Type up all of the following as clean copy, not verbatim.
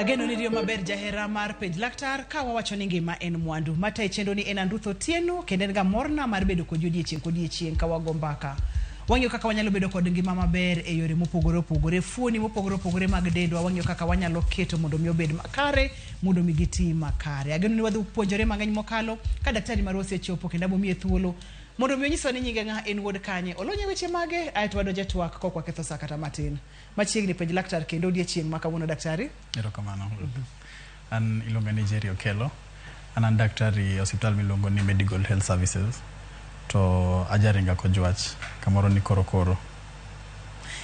Ageno ni dio maber jahera mar penj laktar ka wawacho ni ngima en mwandu. Mata chendo ni en Andutho Tieno kendo en ga morna mar bedo kod odiechieng ka wago mbaka. Wang'eyo kaka wanyalo bedo kod ngima maber e yore mopogore opogore, fuoni mopogore opogore mag dendwa. Wang'eyo kaka wanyalo keto mondo mi obed makare, mondo mi giti makare. Ageno ni wadhi puonjore mang'eny mokalo ka daktari mar osechopo kendo abomiye thuolo mondo mi onyiso ni nyinge ng'a en wuod kanye, olonye weche mage, aeto wadonje twak kokwa ketho saa kata matin. Machiegni penj laktar kendo odiechieng ma kawuono daktari. Erokamano. An iluonga ni Jerry Okelo. An daktari hospital miluongo ni Medical Health Services. To ajaringa kojwach kamoro ni korokoro.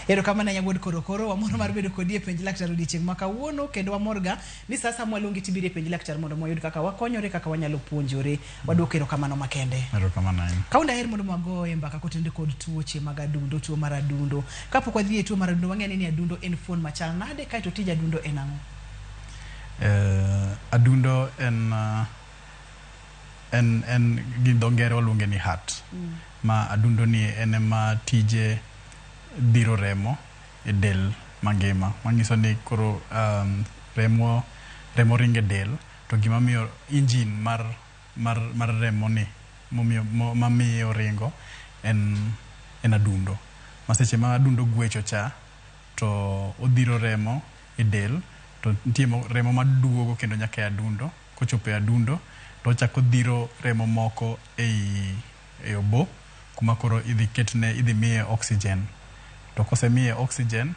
Erokamano nyawuod korokoro, wamoro mar bedo kodi e penj laktar odiechieng ma kawuono kendo wamorga ni sasa mwaluongi tibire e penj laktar mondo mwayud kaka wakonyore, kaka wanyalo puonjore. Waduok erokamano makende. Erokamano ahinya. Kaunda her mondo mwagoye mbaka kotende kod tuoche mag adundo, tuo mar adundo. Kapok wadhi e tuo mar adundo, wang'eyo ni adundo en fuon machal nade, kaeto tij adundo en ang'o? Adundo en gi dho ngere waluonge ni heart. Ma adundo ni en ma tije dhiro remo e del mangima. Manyiso ni koro remo ringe del, to gima miyo engine mar remo ni mamiyo ringo en adundo. Maseche ma adundo gwecho cha to odhiro remo e del, to nitie remo maduogo kendo nyaka e adundo. Kochopo e adundo to chako dhiro remo moko e obo, kuma koro idhi miye oxygen. To kose miye oxygen,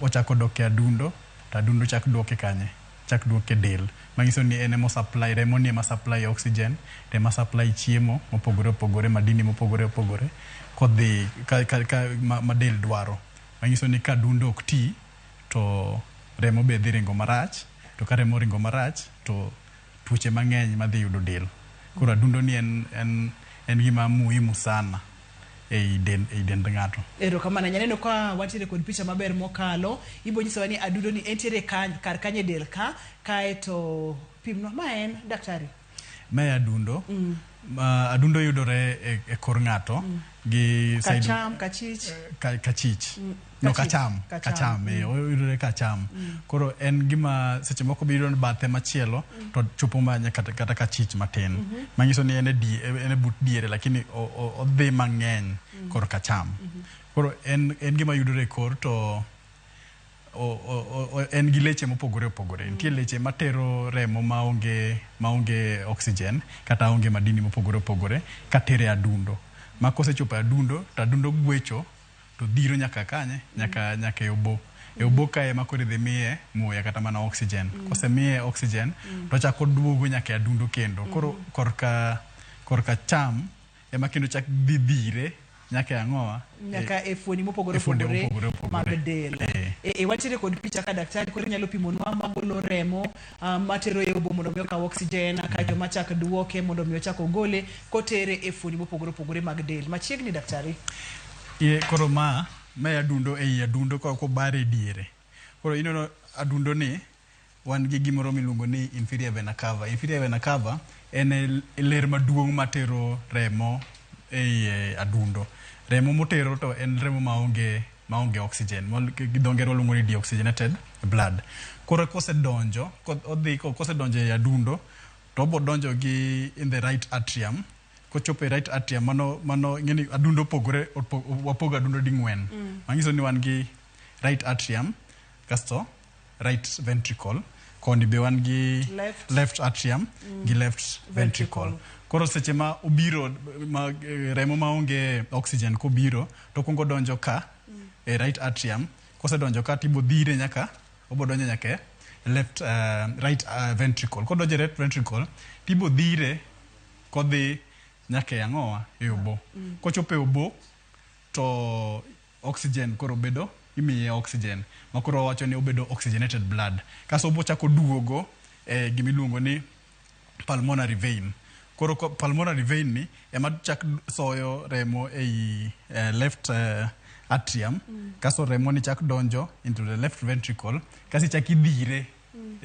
ochako dok e adundo, to adundo chak duoke kanye? Chak duoke del. Manyiso ni en emo supply, remo ni ema supply oxygen, te ema supply chiemo mopogore opogore, madini mopogore opogore, kodhi ma del dwaro. Manyiso ni ka adundo ok ti, to remo be dhi ringo marach, to ka remo ringo marach, to tuoche mang'eny madhi yudo del. Koro adundo ni en gima muhimu sana e dend ng'ato. Erokamano, nyaneno ka wantiere kod picha maber mokalo, ibo nyisowa ni adundo ni entiere kar kanye del ka, kaeto pimno ma en daktari. Ma adundo. Adundo yudore e kor ng'ato gi kacham, kachich. Kachich. No, kacham. Oyudore kacham. Koro en gima seche moko biro bathe machielo to chopo manya kata kachich matin. Manyiso ni en but diere, lakini odhi mang'eny kor kacham. Koro en gima yudore e kor, to en gi leche mopogore opogore. Nitie leche matero remo maonge oxygen kata onge madini mopogore opogore katere adundo. Ma kosechopo adundo, to adundo gwecho to dhiro nyaka kanye? Nyaka e obo. E obo kae ema koro idhi miye muya kata mana oxygen. Kose miye oxygen, to chako duogo nyaka e adundo kendo. Koro korka cham ema kendo chak dhi dhire nyaka ang'owa? Nyaka e fuoni mopogore opogore mag del. Wantiere kod picha ka daktari, koro nyalo pimonwa magolo remo matero e obo mondo mi okaw oxygen, kaeto machak duoke mondo mi ochak ogole kotere e fuoni mopogore opogore mag del. Machiegni daktari? Koro ma adundo ei adundo ko bare diere. Koro inono adundo ni wan gi gimoro miluongo ni inferior vena cava. Inferior vena cava en ler maduong' matero remo ei adundo. Remo motero to en remo maonge oxygen. Gi dho ngere waluongo ni deoxygenated blood. Koro kosedonjo e adundo, to obo donjo gi in the right atrium. Kochopo e right atrium, mano ngeni adundo opogore, wapogo adundo di ng'wen. Manyiso ni wan gi right atrium, kasto right ventricle, koni be wan gi left atrium gi left ventricle. Koro seche ma obiro remo maonge oxygen kobiro, to kungo donjo ka e right atrium. Kose donjo ka tibo dhire obo donjo nyaka right ventricle. Kodonjo right ventricle, tibo dhire kodhi nyaka ang'owa e obo. Kochopo e obo, to oxygen koro bedo, imiye oxygen. Ma koro wacho ni obedo oxygenated blood. Kaso obo chako duogo gimiluongo ni pulmonary vein. Koro pulmonary vein ni ema chak soyo remo ei left atrium. Kaso remo ni chak donjo into the left ventricle. Kasi chak idhire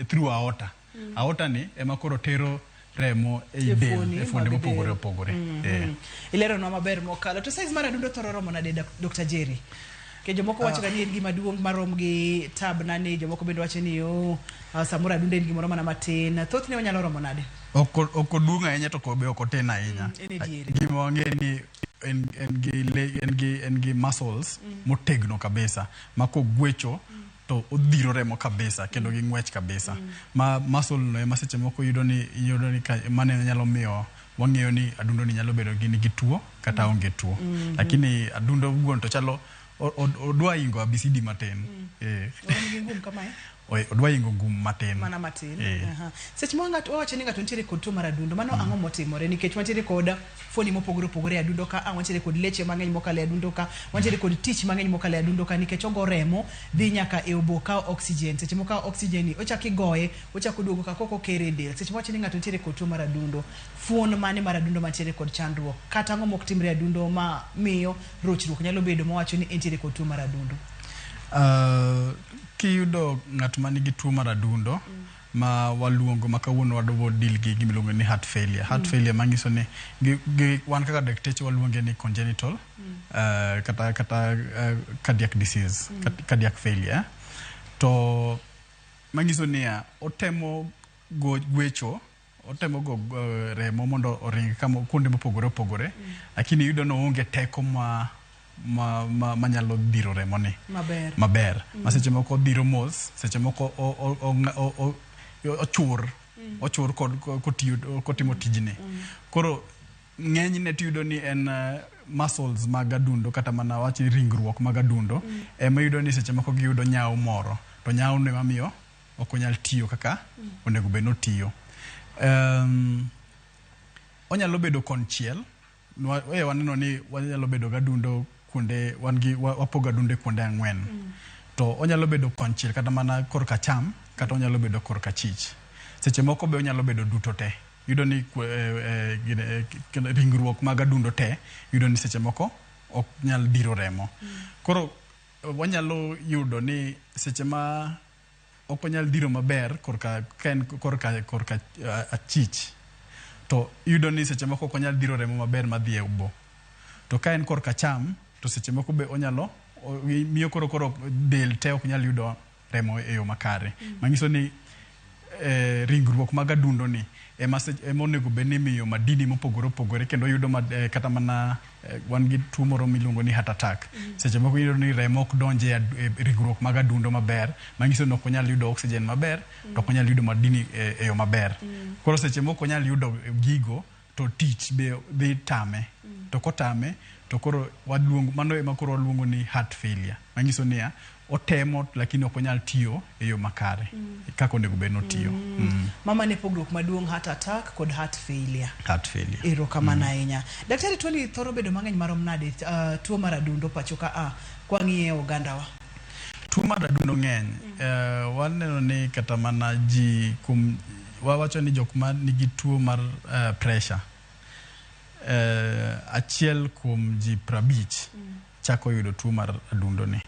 through aorta. Aorta ni ema koro tero remo e del, e fuonde mopogore opogore. Ilero no maber mokalo. To size mar adundo thoro romo nade Dr. Jerry? Ke jomoko wacho ga ni en gima duong' marom gi tab nani, jomoko bende wacho ni samoro adundo en gimoro mana matin. Thothne onyalo romo nade? Oko duong' ahinya to be oko tin ahinya. Gima wang'e ni en gi muscles motegno kabisa ma kogwecho to odhiro remo kabisa kendo gi ng'wech kabisa. Ma muscle no ema seche moko yudo ni mane nyalo miyo wang'eyo ni adundo ni nyalo bedo gi tuo kata onge tuo. Lakini adundo wuon to chalo odwa ingo ABCD matin. Odwa ingo ngum matin. Mana matin. Seche mo ng'ato wacho ni ng'ato nitiere kod tuo mar adundo, mano ang'o motimore? Nikech wantiere kod fuoni mopogore opogore adundo ka, wantiere kod leche mang'eny mokale adundo ka, wantiere kod tich mang'eny mokale adundo ka, nikech ogo remo dhi nyaka e obo ka oxygen. Seche mo ka oxygen ni ochak igoye, ochak oduogo ka koko kere del. Seche mo wacho ni ng'ato nitiere kod tuo mar adundo, fuon mane mar adundo mantiere kod chandruok, kata ang'o mok timre adundo ma miyo rochruok nyalo bedo mo wacho ni entiere kod tuo mar adundo? Kiyudo ng'at ma nigi tuo mar adundo ma waluongo ma kawuono wadobo deal gi gimiluongo ni heart failure. Heart failure manyiso ni wan kaka dakteche waluonge ni congenital kata cardiac disease, cardiac failure. To manyiso ni otemo gwecho, otemo go remo mondo oring kama kuonde mopogore opogore, lakini yudo no onge teko manyalo dhiro remo ni maber. Seche moko dhiro mos, seche moko ochur kotimo tijni. Koro ng'enyne tiyudo ni en muscles mag adundo kata mana wachi ringruok mag adundo ema yudo ni seche moko giyudo nyawo moro, to nyawo no mamiyo ok onyal tiyo kaka onego bed notiyo. Onyalo bedo konchiel, waneno ni wanyalo bedo gadundo kuonde wapoga dunde kuonde 4. To onyalo bedo konchiel kata mana korka cham, kata onyalo bedo korka chich. Seche moko be onyalo bedo duto te. Yudo ni ringruok mag adundo te yudo ni seche moko ok nyal dhiro remo. Koro wanyalo yudo ni seche ma ok onyal dhiro maber korka achich, to yudo ni seche moko ok onyal dhiro remo maber madhi e ubo. To ka en korka cham, to seche moko be onyalo miyo koro del te ok nyal yudo remo e yo makare. Manyiso ni ringruok mag adundo ni ema onego bed ni miyo madini mopogore opogore, kendo yudo kata mana wan gi tuo moro miluongo ni heart attack. Seche moko yudo ni remo ok donje e ringruok mag adundo maber, manyiso ni ok onyal yudo oxygen maber, to ok onyal yudo madini e yo maber. Koro seche moko onyal yudo gigo, to tich be dhi tame. To kotame, to koro mano ema koro waluongo ni heart failure. Manyiso ni otemo lakini ok onyal tiyo e yo makare kaka onego bed notiyo. Mama ne pogruok maduong' heart attack kod heart failure. Ero kamano ahinya. Daktari, tuo ni thoro bedo mang'eny marom nade, tuo mar adundo pacho ka kwang'iye ogandawa? Tuo mar adundo ng'eny. Waneno ni kata mana wawacho ni jok ma nigi tuo mar pressure, achiel kuom ji 50 chako yudo tuo mar adundo ni.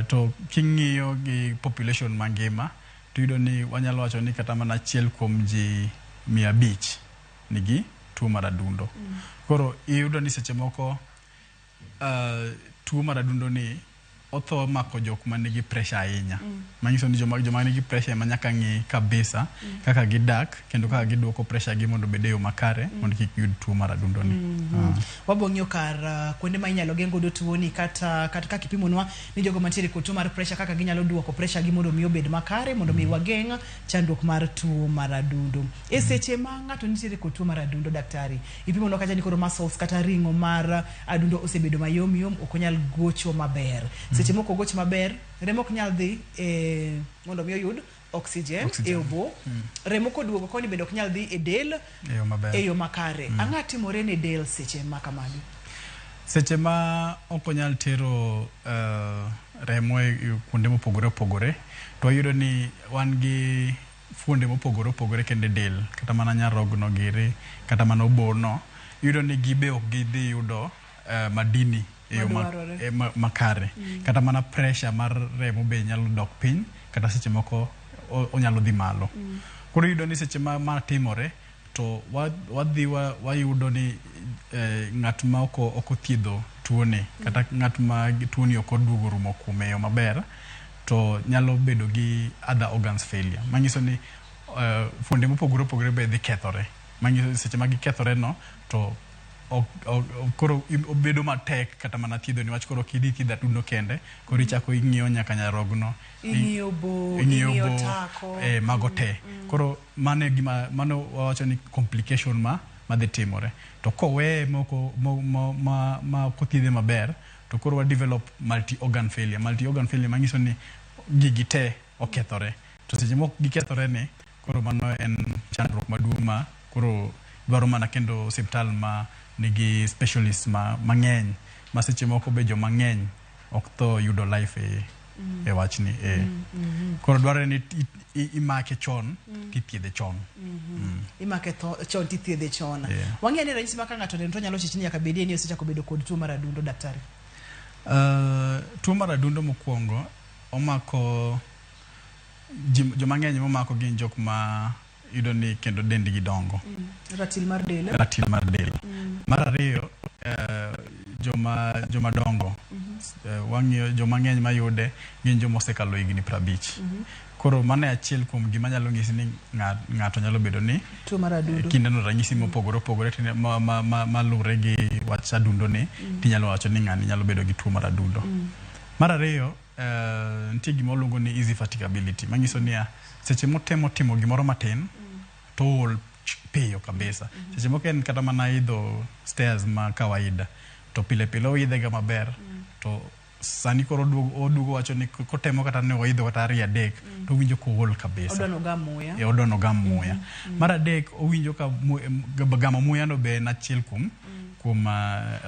To king'iyo gi population mangima, to yudo ni wanyalo wacho ni kata mana achiel kuom ji 500 nigi tuo mar adundo. Koro iyudo ni seche moko tuo mar adundo ni otho mako jok ma nigi pressure ahinya. Manyiso ni joma nigi pressure ma nyaka ng'i kabisa kaka gidak kendo kaka giduoko pressure gi mondo bede yo makare mondo kik yud tuo mar adundo ni. Wabong'yo kar kuonde ma inyalo geng' godo tuo ni kata kaka ipimonwa ni jogo mantiere kod tuo mar pressure kaka ginyalo duoko pressure gi mondo mi obed makare, mondo mi wageng' chandruok mar tuo mar adundo. E seche ma ng'ato nitiere kod tuo mar adundo, daktari, ipimonwa kata ni koro muscles kata ring'o mar adundo osebedo mayom yom, ok onyal gocho maber. Seche moko goch maber, remo ok nyal dhi mondo mi oyud oxygen e obo. Remo koduogo koni bende ok nyal dhi e del e yo makare. Ang'a timore ne del seche ma kamagi? Seche ma ok onyal tero remo e kuonde mopogore opogore, to yudo ni wan gi fuonde mopogore opogore kende del, kata mana nyarogno giri, kata mana obono, yudo ni gibe ok gidhi yudo madini makare. Kata mana pressure mar remo be nyalo dok piny, kata seche moko onyalo dhi malo. Koro yudo ni seche ma timore, to wadhi wayudo ni ng'at ma oko thiedho tuone kata ng'at ma tuoni oko duogo rumo kuome yo maber to nyalo bedo gi other organs failure manyiso ni fuonde mopogore opogore be dhi kethore manyiso seche ma gikethore no to koro obedo matek kata mana thiedho niwach koro kidhi thiedho adundo kende koro ichako ing'iyo nyaka nyarogno ing'iyo bo tako mago te koro mano wawacho ni complication ma dhi timore to kowe moko ma kothiedhe maber to koro wa develop multi organ failure manyiso ni gigi te okethore to seche moko gikethore ni koro mano en chandruok maduong' ma koro dwaro mana kendo hospital ma nigi specialist mang'eny ma seche moko be jo mang'eny ok tho yudo life e wachni koro dwarore ni imake chon kithiedhe chon imake chon tithiedhe chon wang'e ni ranyisi ma ka ng'ato to nyalo chichni nyaka bedie ni osechako bedo kod tuo mar adundo daktari. Tuo mar adundo mokwongo omako jo mang'eny momako gin jok ma yudo ni kendo dendgi dongo ratil mar del mar ariyo joma dongo wang'iyo jo mang'eny mayude gin joma osekalo higni 50 koro mano achiel kuom gima nyalo ng'isi ni ng'ato nyalo bedo ni tuo mar adundo kindeno ranyisi mopogore opogore malure gi wach adundo ni tinyalo wacho ni ng'ani nyalo bedo gi tuo mar adundo. Mar ariyo nitie gima oluongo ni easy fatigability manyiso ni seche motemo timo gimoro matin to ol piyo kabisa seche moko en kata mana idho stairs ma kawaida to pile oidhega maber to sani koro oduogo wacho ni kotemo kata ne oidho kata 2-3 to owinjo ko ol kabisa odono gam muya mar adek owinjo ka gamo muya no be en achiel kuom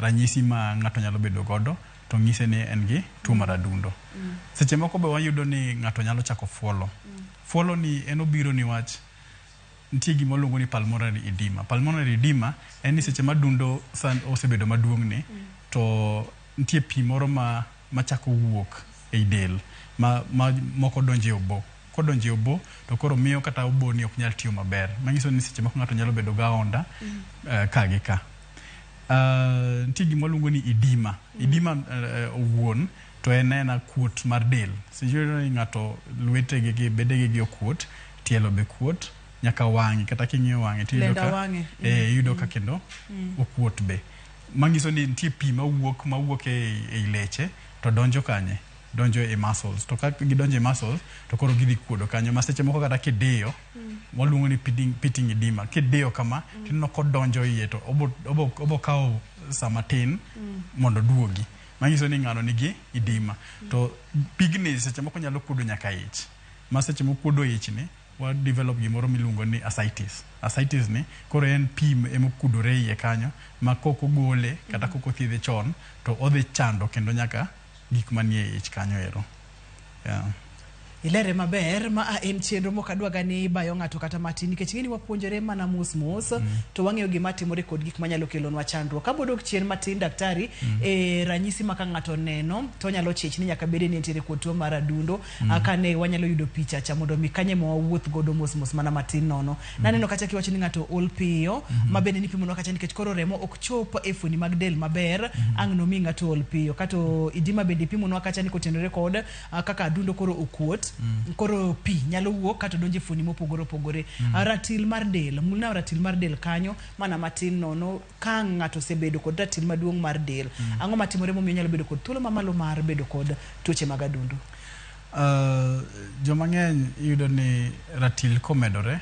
ranyisi ma ng'ato nyalo bedo godo to ng'ise ni en gi tuo mar adundo. Seche moko be wayudo ni ng'ato nyalo chako fuolo ni en obiro ni wach nitie gima oluongo ni pulmonary edema en ni seche ma adundo osebedo maduong' ni to nitie pi moro machako wuok ei del moko donjo e obo kodonjo e obo to koro miyo kata obo ni ok nyal tiyo maber manyiso ni seche moko ng'ato nyalo bedo ga onda ka gi ka. Nitie gima oluongo ni edema owuon to en kuot mar del seche ni ng'ato lwetege gi bedege gi okuot tielo be kuot nyaka wang'i kata king'iyo wang'e tiyudo ka kendo okuot be manyiso ni nitie pi mawuok e leche to donjo e muscles to ka gidonjo e muscles to koro gidhi kuodo kanyo ma seche moko kata kidiyo waluongo ni pitting edema kidiyo kama tineno kodonjo iye to obo kawo sa matin mondo duogi manyiso ni ng'ano nigi edema to pigni seche moko nyalo kuodo nyaka ich ma seche moko kuodo ich ni wa develop gimoro miluongo ni ascites ni koro en pi emokudore iye kanyo ma koko gole kata koko thiedhe chon to odhi chando kendo nyaka gik manie ich kanyo ero. Ilere maber ma en chenro mokadwaga ni bayo ng'ato kata matin nikech ng'eni wapuonjore mana mos to wang'eyo gima timore kod gik manyalo kelonwa chandruok. Kabodok chien matin daktari ranyisi ma ka ng'ato neno to nyalo chich ni nyaka bede ni entiere kod tuo mar adundo kane wanyalo yudo picha cha mondo mi kanye mo wuoth godo mos mana matin nono. Naneno kacha kiwacho ni ng'ato ol piyo ma bende ni pimo kacha nikech koro remo ok chop e fuoni mag del maber ang' no mi ng'ato ol piyo kato idima bende pimo no kacha ni kotenore kod kaka adundo koro okuot koro pi nyalo wuok kata donje fuoni mopogore opogore. Ratil mar del mulna ratil mar del kanyo mana matin nono ka ng'ato sebedo kod ratil maduong' mar del ang'o matimore momiyo nyalo bedo kod thuolo mamalo mar bedo kod tuoche mag adundo. Jo mang'eny yudo ni ratil komedore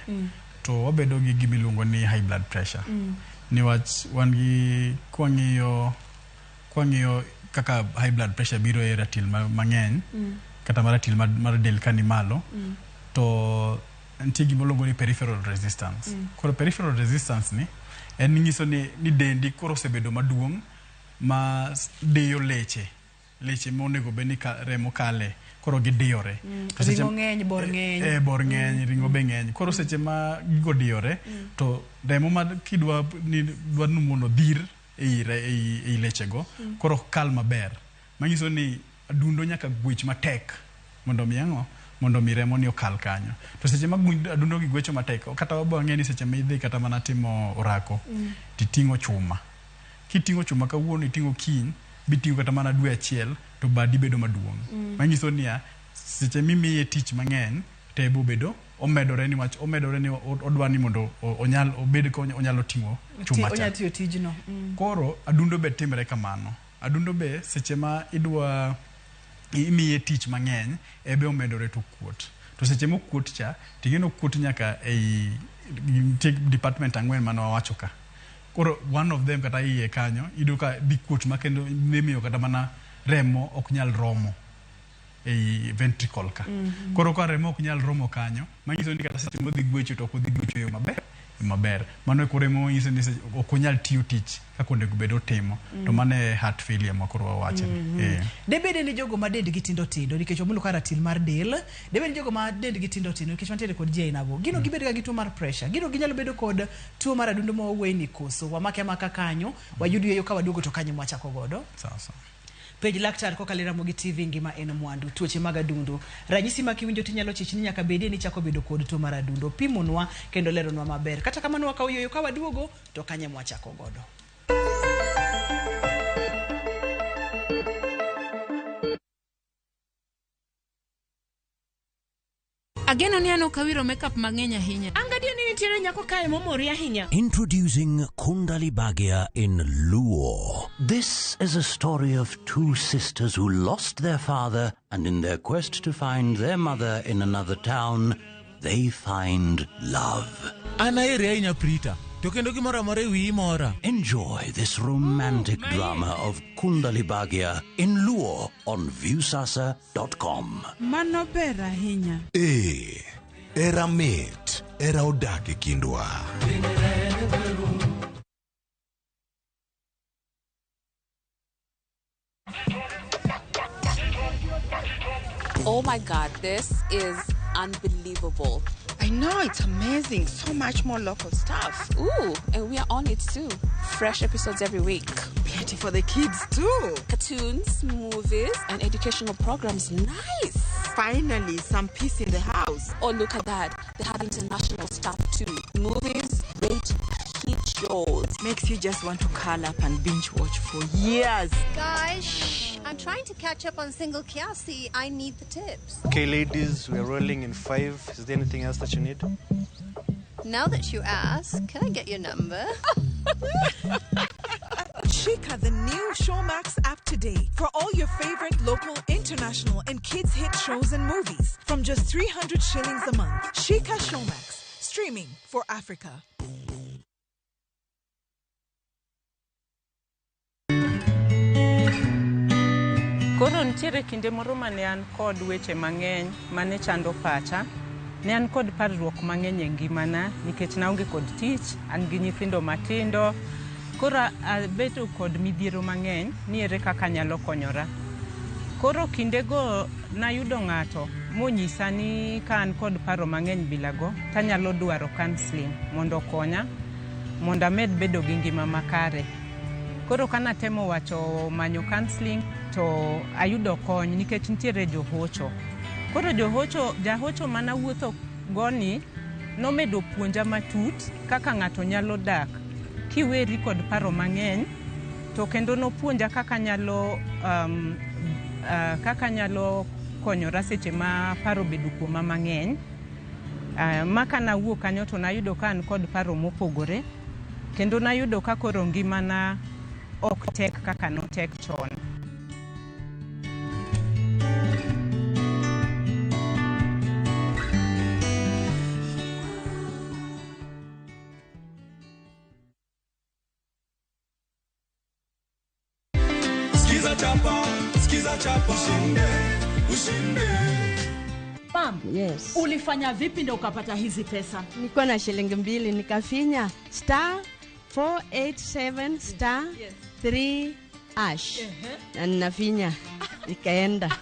to wabedo gi gimiluongo ni high blood pressure niwach wan gi kwang'iyo kaka high blood pressure biro e ratil mang'eny kata maratil mar del kani malo to nitie gima oluongo ni peripheral resistance koro peripheral resistance ni en nyiso ni dendi koro osebedo maduong' ma diyo leche monego bed ni remo kale koro gidiyore ringo ng'eny bor ng'eny ringo be ng'eny koro seche ma gigo diyore to remo ma kidwa mondo dhir ei lechego koro kal maber manyiso ni adundo nyaka gwech matek mondo mondo mi remo ni okal kanyo. To seche mag adundo gi gwecho matek, kata wabo ng'eni seche ma idhi kata mana timo orako, titing'o chuma. Kiting'o chuma kawuono iting'o kiny, biting'o kata mana dwe achiel, to badi bedo maduong'. Manyiso niya, seche mimiye tich mang'eny, tebo bedo omedore ni odwa ni mondo onyal obed ko onyalo ting'o chuma cha. Onyalo tiyo tijno. Koro adundo be timre kamano. Adundo be seche ma idwa imiye tich mang'eny ebe omedore to kuot. To seche mo kuot cha tingeno kuot nyaka ei department ang'wen mano wawacho ka. Koro one of them kata iye kanyo ido ka bi kuot makendo nemiyo kata mana remo ok nyal romo ei ventricle ka. Koro ka remo ok nyal romo kanyo, manyiso ni kata seche modhi gwecho to ok odhi gwecho yo maber. Mano e koro remo nyiso ni ok onyal tiyo tich kaka onego bedo timo. To mano e heart failure ma koro wawacho. Debede ni jogo ma dendgi tindo nikech omulo ka ratil mar del. Debede ni jogo ma dendgi tindo nikech wantiere kod ji ainago. Gino gibedo ga gi tuo mar pressure. Gino ginyalo bedo kod tuo mar adundo ma oweyni koso. Wamake amaka kanyo, wayudo yo ka waduogo to kanyo mwachako godo. Sawa. Page laktar kokalo Ramogi TV ngima en mwandu. Tuoche mag adundo. Ranyisi ma kiwinjo tinyalo chichni nyaka bedie ni chako bedo kod tuo mar adundo. Pimonwa kendo leronwa maber. Kata kamano wakaw yo ka waduogo to kanyo mwachako godo. Ageno ni ano kawiro makeup mang'eny ahinya. Angadio ni nitiere nyako kae momori ahinya. Introducing Kundali Bhagia in Luo. This is a story of two sisters who lost their father, and in their quest to find their mother in another town, they find love. Anaere ahinya Prita. To kendo gimoro amora wi mora. Enjoy this romantic drama of Kundali Bhagia in Luo on viusasa.com. Mano ber ahinya. Era mit, era odake kindwa. Oh my God, this is unbelievable. I know, it's amazing. So much more local stuff. Ooh, and we are on it too. Fresh episodes every week. Plenty for the kids too. Cartoons, movies, and educational programs. Nice. Finally, some peace in the house. Oh, look at that. They have international stuff too. Movies, great hit shows. Makes you just want to curl up and binge watch for years. Guys, I'm trying to catch up on Single Kiasi. I need the tips. Okay, ladies, we're rolling in 5. Is there anything else that you need? Now that you ask, can I get your number? Shika, the new Showmax app today for all your favorite local, international, and kids' hit shows and movies from just 300 shillings a month. Shika Showmax, streaming for Africa. Koro nitiere kinde moro mane an kod weche mang'eny mane chando pacha. Ne an kod parruok mang'eny e ngimana nikech naonge kod tich, an gi nyithindo matindo. Koro abedo kod midhiero mang'eny ni ere kaka nyalo konyora. Koro kindego nayudo ng'ato monyisa ni ka an kod paro mang'eny bilago, tanyalo dwaro counseling mondo konya, mondo amed bedo gi ngima makare. Koro kana temo wacho manyo counseling to ayudo kony nikech nitiere johocho. Koro jahocho mana wuotho goni nomedo puonja matut kaka ng'ato nyalo dak kiweri kod paro mang'eny, to kendo nopuonja kaka nyalo konyora seche ma paro bedo kuoma mang'eny. Maka nawuok kanyo to nayudo ka an kod paro mopogore, kendo nayudo ka koro ngimana ok tek kaka notek chon. Skiza chapa, ushinde. Mom, yes. Ulifanya vipi ndio ukapata hizi pesa? Nilikuwa na shilingi 2 nikafinya *487*3# na ninafinya ikaenda.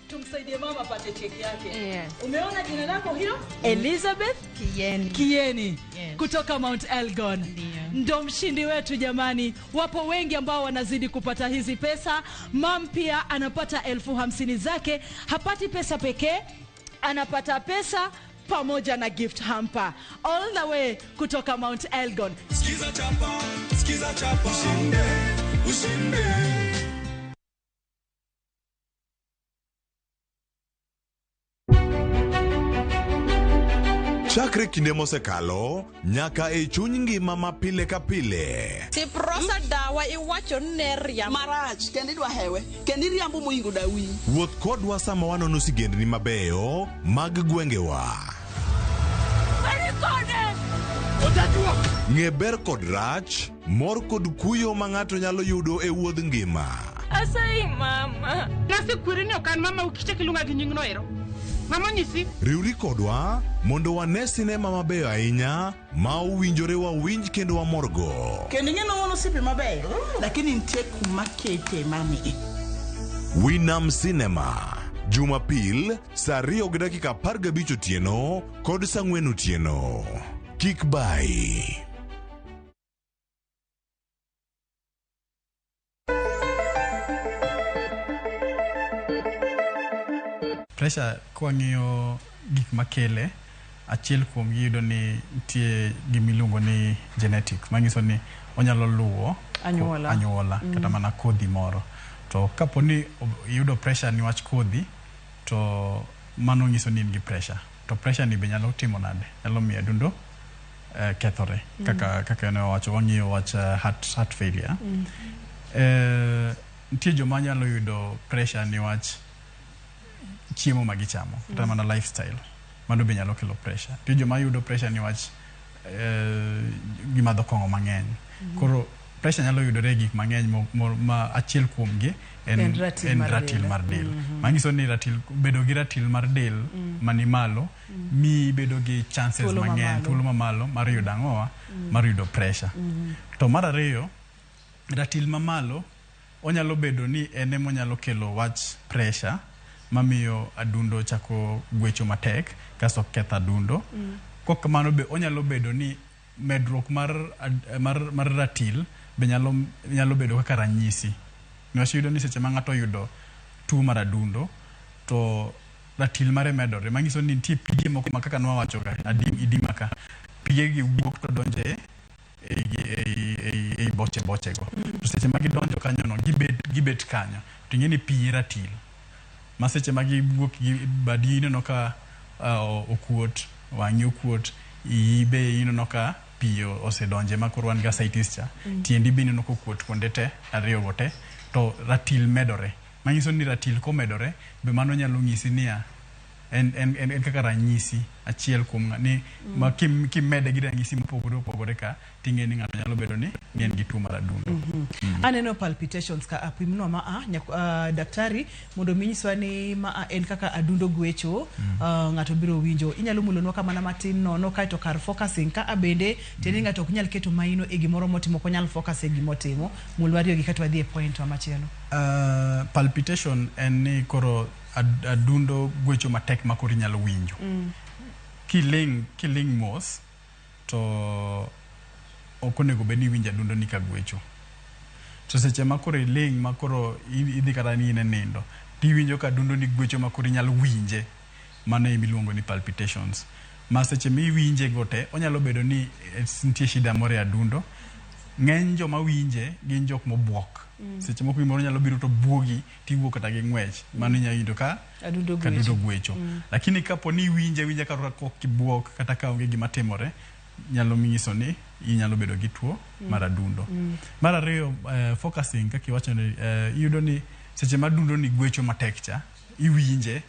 Tumsaidie mama apate cheki yake. Yes. Umeona jina lako hilo? Elizabeth Kieni. Yes. Kutoka Mount Elgon. Ndo mshindi wetu jamani. Wapo wengi ambao wanazidi kupata hizi pesa. Mam pia anapata 50,000 zake. Hapati pesa pekee, anapata pesa pamoja na gift hamper all the way kutoka Mount Elgon. Skiza chapa, ushinde, ushinde. Chakre kinde mosekalo nyaka e chuny ngima ma pile ka pile. Tiprosa dawa iwacho neria marach kendi dwa hewe kendi riambo moingo dawi. Wuoth kodwa sama wanono sigendni mabeyo mag gwengewa. Ng'e ber kod rach, mor kod kuyo ma ng'ato nyalo yudo e wuodh ngima. Asai mama. Nasi kwirini okan mama ukiche kilunga gi nying noero. Mama nyisi. Riwri kodwa mondo wane sinema mabeyo ahinya ma owinjore wawinj kendo wamorgo. Kendi ng'eno wono sipi mabeyo lakini nitie kuma kete mami. Winam Cinema Jumapil saa 2:15 otieno kod saa 4 otieno. Kik bai. Pressure kwa ng'iyo gik makele achiel kuom yudo ni tie gimiluongo ni genetics manyiso ni onyalo luwo anyuola kata mana kodhi moro. To kapo ni yudo pressure ni wach kodhi to mano nyiso ni in gi pressure. To pressure ni be nyalo timo nade? Nyalo miyo adundo kethore kaka ne wacho wang'iyo wach heart failure. Nitie joma nyalo yudo pressure ni wach chiemo ma gichamo kata mana lifestyle mano be nyalo kelo pressure. Nitie joma yudo pressure ni wach gimadho kong'o mang'eny. Koro pressure nyalo yudore gik mang'eny ma achiel kuomgi en ratil mar del. Manyiso ni bedo gi ratil mar del mani malo mi bedo gi chances mang'eny thuolo mamalo mar yudo ang'owa mar yudo pressure. To mar ariyo, ratil mamalo onyalo bedo ni ene monyalo kelo wach pressure mamiyo adundo chako gwecho matek kaso ketho adundo. Kokamano be onyalo bedo ni medruok mar ratil be nyalo bedo kaka ranyisi. Niwach yudo ni seche ma ng'ato yudo tuo mar adundo to ratil mare medore manyiso ni nitie pige moko ma kaka nwawacho ga idima ka pige gi wuok to donje ei boche go. To seche ma gidonjo kanyo no gibet kanyo to ing'e ni pi ratil. Ma seche ma giwuok badi ineno ka okuot, wang'i okuot, ibe ineno ka pi osedonje ma koro wan gi ascites cha. Tiendi be ineno ka okuot kuonde te ariyo go te to ratil medore. Manyiso ni ratil komedore be mano nyalo nyisi niya en kaka ranyisi achiel kuom ni ma kimede gi ranyisi mopogore ka ting'e ni ng'ato nyalo bedo ni en gi tuo mar adundo. Aneno palpitations ka apimno daktari mondo minyiswa ni en kaka adundo gwecho ng'ato biro winjo. Inyalo mulonwa kamana matin nono kaito kar focusing ka abende teni ng'ato ok nyal keto maino e gimoro motimo ko nyal focus e gimotimo mulwario gi katwa dhi e point machielo. Palpitation en ni koro adundo gwecho matek ma koro nyalo winjo. Kiling mos to okonego beni winjo adundo ni ka gwecho. To seche ma koro iling ma koro idhi kata ni ine nindo tiwinjo ka adundo ni gwecho ma koro nyalo winje, mano imiluongo ni palpitations. Ma seche mi winje gote onyalo bedo ni nitie shida moro e adundo. Ng'eny joma winje gin jok mobuok. Seche moko gimoro nyalo biro to buogi tiwuok kata gi ng'wech, mano inyalo yudo ka adundo gwecho. Lakini kapo ni winje ka kok kibuok kata ka onge gima timore, nyalo nyiso ni inyalo bedo gi tuo mar adundo. Mar ariyo, focusing kaka iwacho ni yudo ni seche ma adundo ni gwecho matek cha iwinje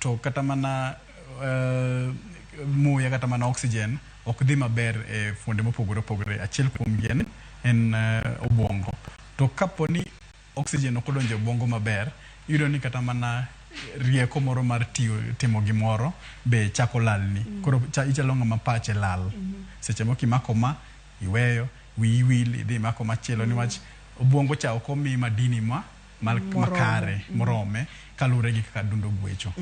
to kata mana muya kata mana oxygen ok dhi maber e fuonde mopogore. Achiel kuom gi en obwongo. To kapo ni oxygen ok odonjo e obwongo maber, yudo ni kata mana rieko moro mar timo gimoro be chako lalni. Koro ichalo ng'ama pache lal. Seche moko imako ma iweyo, wil idhi mako machielo niwach obwongo cha ok omi madini makare morome kalure gi kaka adundo gwecho.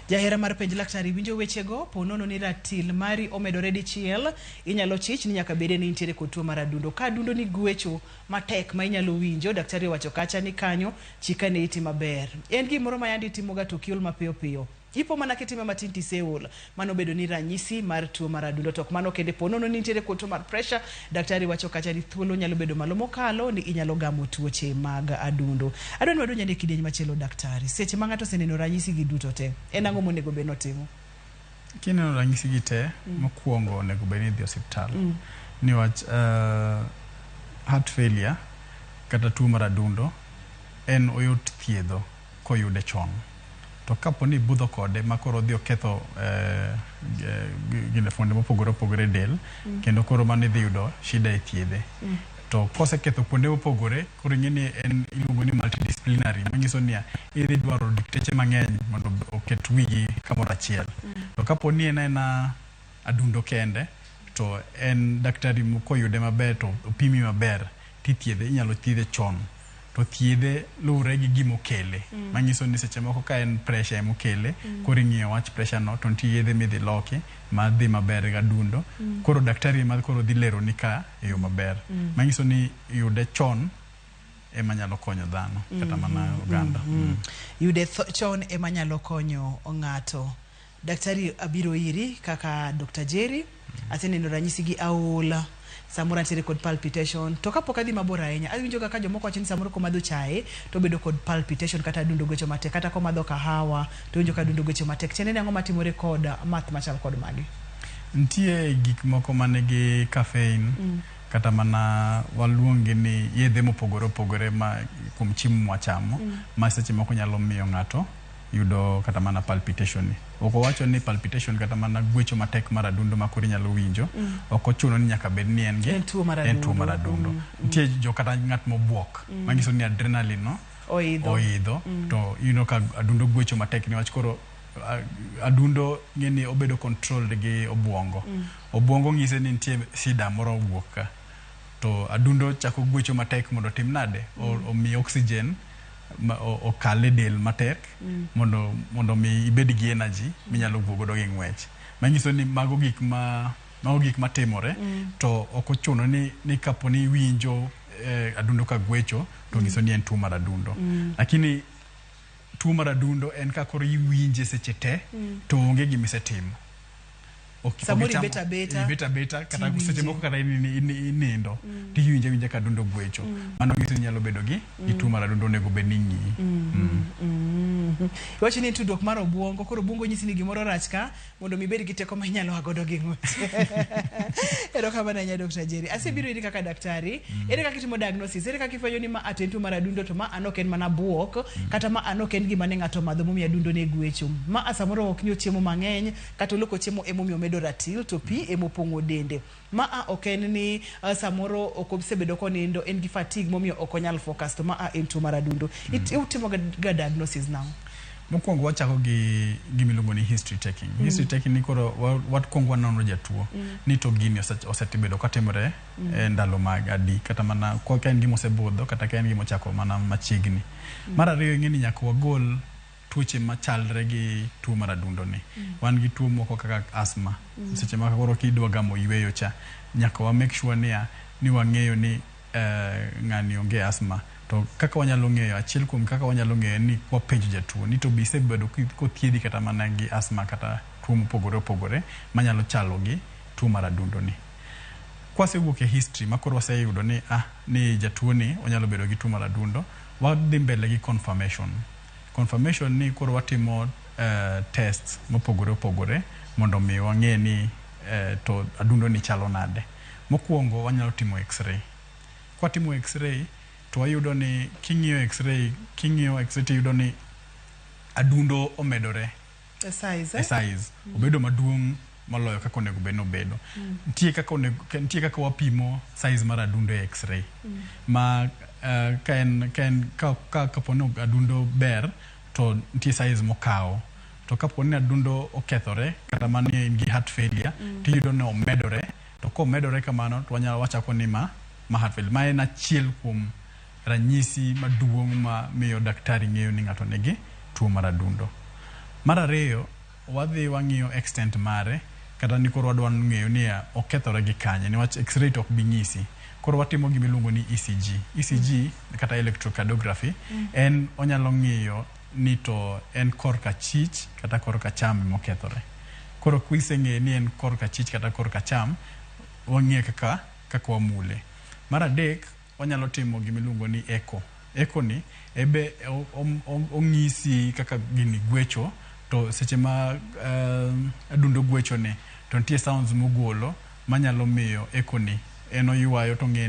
Jahera mar penj laktari winjo wechego ponono ni ratil mari omedore dichiel inyalo chich ni nyaka bede ni intiere kod tuo mar adundo. Ka adundo ni gwecho matek ma inyalo winjo, daktari wacho kacha ni kanyo chika ne iti maber. En gimoro ma yandi timoga to kiol mapiyo piyo. ipo mana kitime matin tiseol mano bedo ni ranyisi mar tuo mar adundo tok mano kende ponono ni nitiere kod tuo mar pressure daktari wacho kacha ni thuolo nyalo bedo malo mokalo ni inyalo gamo tuoche mag adundo adwani wadonja ne kidieny machielo daktari seche ma ng'ato oseneno ranyisi gi duto te en ang'o monego bed notimo kineno ranyisi gi te mokwongo onego bed ni dhi osiptal niwach heart failure kata tuo mar adundo en oyot thiedho koyude chon to kapo ni budho kode ma koro dhi oketho gine fuonde mopogore opogore del kendo koro mano dhi yudo shida e thiedhe to koseketho kuonde mopogore koro ing'eni en iluongo ni multidisciplinary manyiso ni idhi dwaro dakteche mang'eny mondo oket wigi kamoro achiel to kapo ni en adundo kende to en daktari koyude maber to opimi maber tithiedhe inyalo thiedhe chon to thiedhe luwre gi gimokele manyiso ni seche moko ka en pressure emokele koro ing'iyo wach pressure no to nitie yedhe midhi loki ma dhi maber ga adundo koro daktari ma koro dhi lero ni ka e yo maber manyiso ni yude chon ema nyalo konyo dhano kata mana oganda yude chon ema nyalo konyo ng'ato daktari abiro iri kaka Dr. Jerry aseneno ranyisi gi aula samoro nitiere kod palpitation to kapok adhi mabor ahinya awinjo kaka jomoko wacho ni samoro komadho chae to bedo kod palpitation kata adundo gocho matek kata komadho kahawa to winjo ka adundo gocho matek tiende ni ang'o matimore kod math machal kod magi nitie gik moko manigi caffeine kata mana waluonge ni yedhe mopogore opogore ma kuom chiemo mwachamo ma seche moko nyalo miyo ng'ato yudo kata mana palpitation oko wacho ni palpitation kata mana gwecho matek mar adundo ma koro nyalo winjo oko chuno ni nyaka bed ni en tuo mar adundo nitie jo kata ng'at mobuok manyiso ni adrenaline no oidho to ka adundo gwecho matek ni wach koro adundo ng'eni obedo controlled gi obwongo ng'ise ni nitie shida moro owuok ka to adundo chako gwecho matek mondo tim nade omi oxygen okale del matek mondo mi ibed gi energy minyalo wuogo do gi ng'wech manyiso ni mago gik matimore to ok ochuno ni kapo ni winjo adundo ka gwecho to nyiso ni en tuo mar adundo lakini tuo mar adundo en ka koro iwinje seche te to onge gimisetimo samori beta kata seche moko kata inindo tiwinje ka adundo gwecho mano nyiso ni nyalo bedo gi tuo mar adundo onego bed ni ng'iyi wacho ni tudruok mar obwongo koro obwongo nyisi ni gimoro rach ka mondo mi bed gi teko ma inyalo agodo gi ng'wech ero kama na Dr. Jerry asebiro iri kaka daktari ere kaka itimo diagnosis ere kaka ifwenyo ni ma aten tuo mar adundo to ma anok en mana buok kata ma anok en gima ne ng'ato madho momiyo adundo ne gwecho ma samoro ok nyo chiemo mang'eny kata loko chiemo emomiyo medo ratil to pi emopong'o dende ma ok en ni samoro ok osebedo konindo en gi fatigue momiyo ok onyal focus to ma en tuo mar adundo itimo ga diagnosis now mokwongo wachako gi gimiluongo ni history taking history taking ni koro wakwongo wanono jatuo ni to gini osebedo katimore ndalo mag adi kata mana ka en gima osebudho kata ka en gima ochako mana machiegni mar ariyo ing'eni nyaka wagol tuoche machalre gi tuo mar adundo ni wan gi tuo moko kaka asthma seche ma koro kidwa gamo yweyo cha nyaka wa make sure ni wang'eyo ni ng'ani onge asthma to kaka wanyalo ng'eyo achiel kuom kaka wanyalo ng'eyo ni wapenjo jatuo ni to bisebedo kothiedhi kata mana gi asthma kata tuo mopogore opogore manyalo chalo gi tuo mar adundo ni kwasewuok e history ma koro waseyudo ni jatuo ni onyalo bedo gi tuo mar adundo wadhi mbele gi confirmation ni koro watimo tests mopogore opogore mondo mi wang'e ni to adundo ni chalo nade mokwongo wanyalo timo x-ray kwatimo x-ray to wayudo ni king'iyo x-ray tiyudo ni adundo omedore e size obedo maduong' moloyo kaka onego bed nobedo nitie kaka wapimo size mar adundo e x-ray ma kaponi adundo ber to nitie size mokawo to kaponi adundo okethore kata mani in gi heart failure tiyudo ni omedore to komedore kamano to wanyalo wachako ni ma heart failure ma en achiel kuom ranyisi maduong' ma miyo daktari ng'eyo ni ng'ato nigi tuo mar adundo mar ariyo wadhi wang'iyo extent mare kata ni koro wadwa ng'eyo ni okethore gi kanye niwach x-ray to ok bi nyisi koro watimo gimiluongo ni ECG kata electrocardiography en onyalo ng'iyo ni to en korka chich kata korka cham mokethore. Koro kwiseng'e ni en korka chich kata korka cham, wang'e kaka wamule. Mar adek, wanyalo timo gimiluongo ni echo. Echo ni ebe ong'isi kaka gini gwecho, to seche ma adundo gwecho ne to nitie sounds mogolo manyalo miyo echo ni en oywayo to ng'e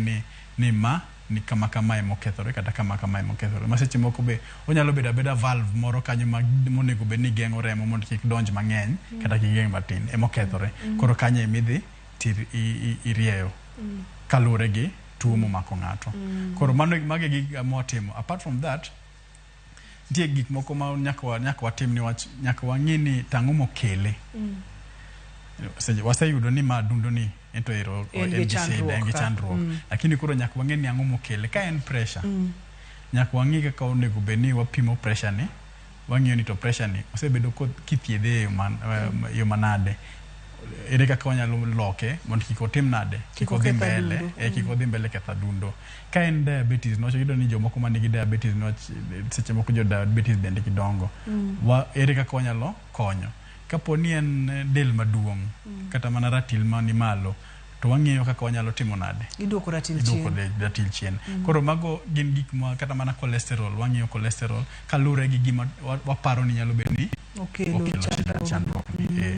ni ma ni kama emokethore kata kama emokethore. Ma seche moko be onyalo bedo abeda valve moro kanyo monego bed ni geng'o remo mondo kik donj mang'eny kata kik geng' matin emokethore. Koro kanyo emidhi irieyo kaluwore gi tuo momako ng'ato. Koro mage gik mwatimo. Apart from that, nitie gik moko ma nyaka watim niwach nyaka wang'e ni tang'o mokele. Waseyudo ni ma adundo ni ento ero en gi chandruok. Lakini koro nyaka wang'e ni ang'o mokele. Ka en pressure, nyaka wang'e kaka onego bed ni wapimo pressure ni. Wang'iyo ni to pressure ni osebedo kithiedhe yo manade. Ere kaka wanyalo loke mondo kik otim nade, kik odhi mbele ketho adundo. Ka en diabetes, nocho yudo ni jomoko manigi diabetes, seche moko jo diabetes bende gidongo. Ere kaka wanyalo konyo. Kapo ni en del maduong' kata mana ratil mani malo, to wang'iyo kaka wanyalo timo nade. Iduoko ratil chien. Koro mago gin gik ma kata mana cholesterol, wang'iyo cholesterol kalure gi gima waparo ni nyalo bedo ni okelo chandruok ni.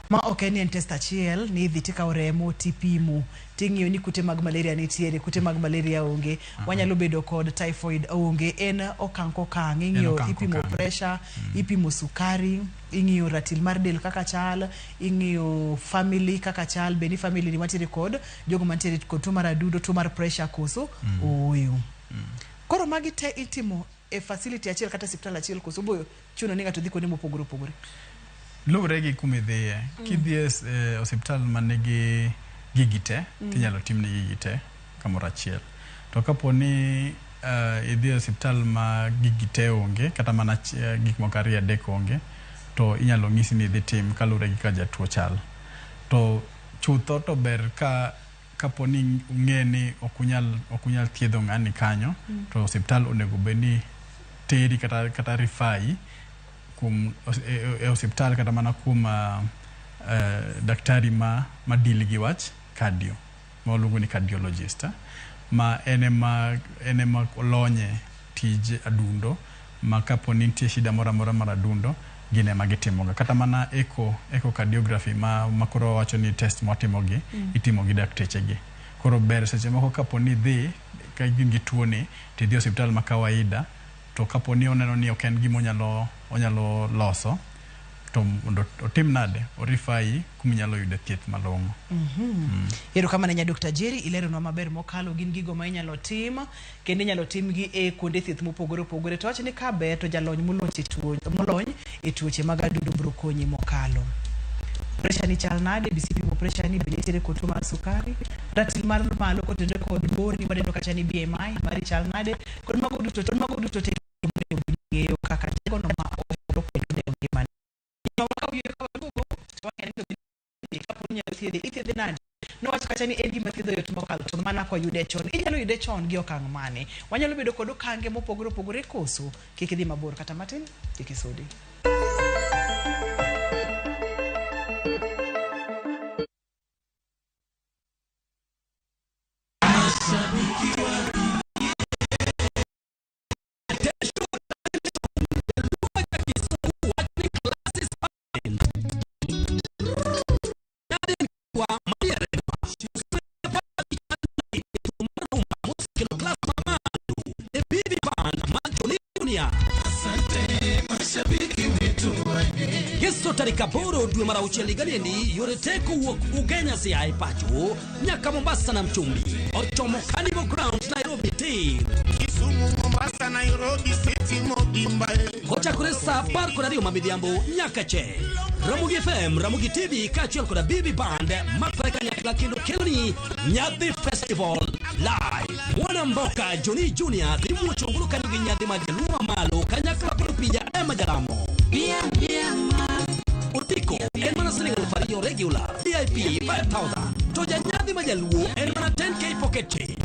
Ma ok en test achiel, ni idhi tikawo remo tipimo, ting'iyo ni kute mag malaria nitiere, kute mag malaria onge, wanyalo bedo kod typhoid onge. En okang' kokang', ing'iyo ipimo pressure, ipimo sukari, ing'iyo ratil mar del kaka chal, ing'iyo family kaka chal, beni family ni mantiere kod jogo mantiere kod tuo mar adundo, tuo mar pressure koso oyo. Koro magi te itimo e facility achiel kata hospital achiel koso boyo chuno ni ng'ato dhi kuonde mopogore opogore. Lure gi kumidhiye. Kidhiye hospital manigi gigi te, tinyalo timni gigi te kamoro achiel. To kapo ni idhiye hospital ma gigi te onge, kata mana gik moko ariyo adek onge, to inyalo ng'isi ni idhi tim kalure gi ka jatuo chal. To chutho to ber kapo ni ung'e ni okunyal thiedho ng'ani kanyo, to hospital onego bed ni teri kata rifai e hospital kata mana kuma daktari ma deal gi wach cardio, ma luongo ni cardiologist, ma enema olonye tije adundo, ma kapo ni nitie shida moro amora mar adundo, gin ema gitimoga. Kata mana echocardiography ma koro wacho ni test mwatimogi itimo gi daktechegi. Koro ber seche moko kapo ni dhi ka gin gi tuo ni tidhi hospital ma kawaida, to kapo ni oneno ni ok en gima onyalo loso, to otim nade, orifai kuminyalo yude thieth malong'o. Ero kama nenya Dr. Jerry ilero nwa maber mokalo gin gigo ma inyalo tim, kendo inyalo tim gi e kuonde thieth mopogore opogore. To wacho ni ka ber to jalony molony e tuoche mag adundo biro konyi mokalo. Pressure ni chal nade, bisipimo pressure ni benitiere kod tuo mar sukari, ratil mar malo kotenre kod bor ni wadendo kacha ni BMI mari chal nade, kod mago duto te ng'eyo kaka jago no ma oforo kendo ne ngimani. Waka wiyo ka wadugo, wang'e ni kapo ni nyalo thiedhe nade. Nowacho kacha ni en gima thiedho yot mokalo, to mana kwa yude chon. Inyalo yude chon gi okang' mane. Wanyalo bedo kod okange mopogore opogore koso kik idhi mabor kata matin, kik isudi. Yeso tarika boro dwe mara ucheli galiendi yore teko wuok Ugenya siae pacho nyaka Mombasa na Mchumbi ochomo Carnival Ground Nairobi team Kisumu Mombasa Nairobi City Mobimba Kochakore saa par kod ariyo mamidhiambo nyaka che Ramogi FM, Ramogi TV kachiel koda BB Band makore kanyakla kendo keloni Nyadhi Festival live. Mwana Mboka Johnny Junior dhi muocho ngolo kanyo gi Nyadhi Majaluo malo kanyakla kod Pija Emma Jaramo. Utiko en mana siling alfariyo regular VIP 5,000 to Nyadhi Majaluo en mana 10k pocket change.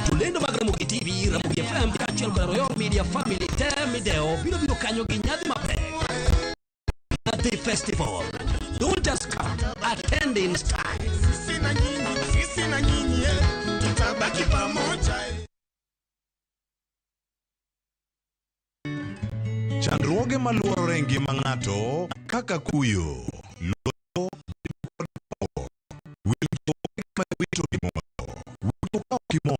Tulendo mag Ramogi TV, Ramogi FM kachiel koda Royal Media family te mideo biro kanyo gi nyadhi mapek. Nyadhi Festival. Don't just come, attend in style. Sisi na nyinyi, tutabaki pamoja. Chandruoge maluorore ngima ng'ato kaka kuyo, loso, wito kimor,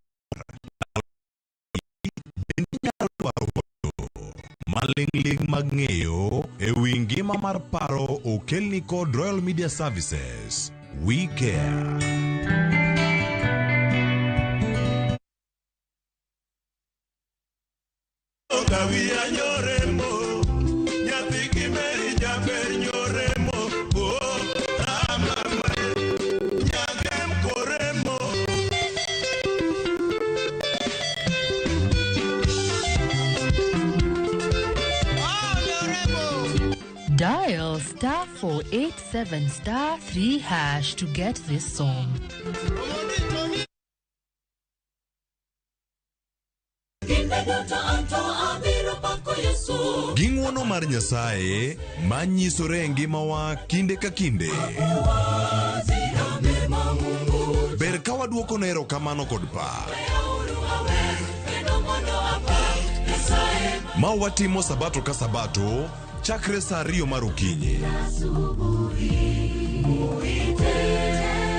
maling'ling mag ng'eyo ewi ngima mar paro okelni kod Royal Media Services. We care. Dial *487*3# to get this song. Ging'wono mar Nyasaye manyisore ngimawa kinde ka kinde. Ber ka waduoko nero kamano kod pak. Ma watimo sabato ka sabato chakre saa 2 mar okinyi.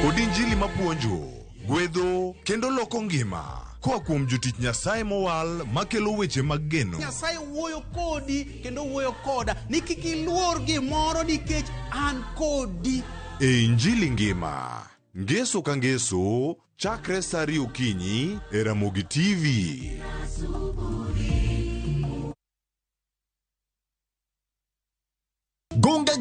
Kod injili mapuonjo, gwedho kendo loko ngima. Koa kuom jotich Nyasaye mowal makelo weche mag geno. Nyasaye wuoyo kodi kendo wuoyo koda ni kik iluor gimoro nikech an kodi. E injili ngima, ngeso ka ngeso, chakre saa 2 okinyi e Ramogi TV.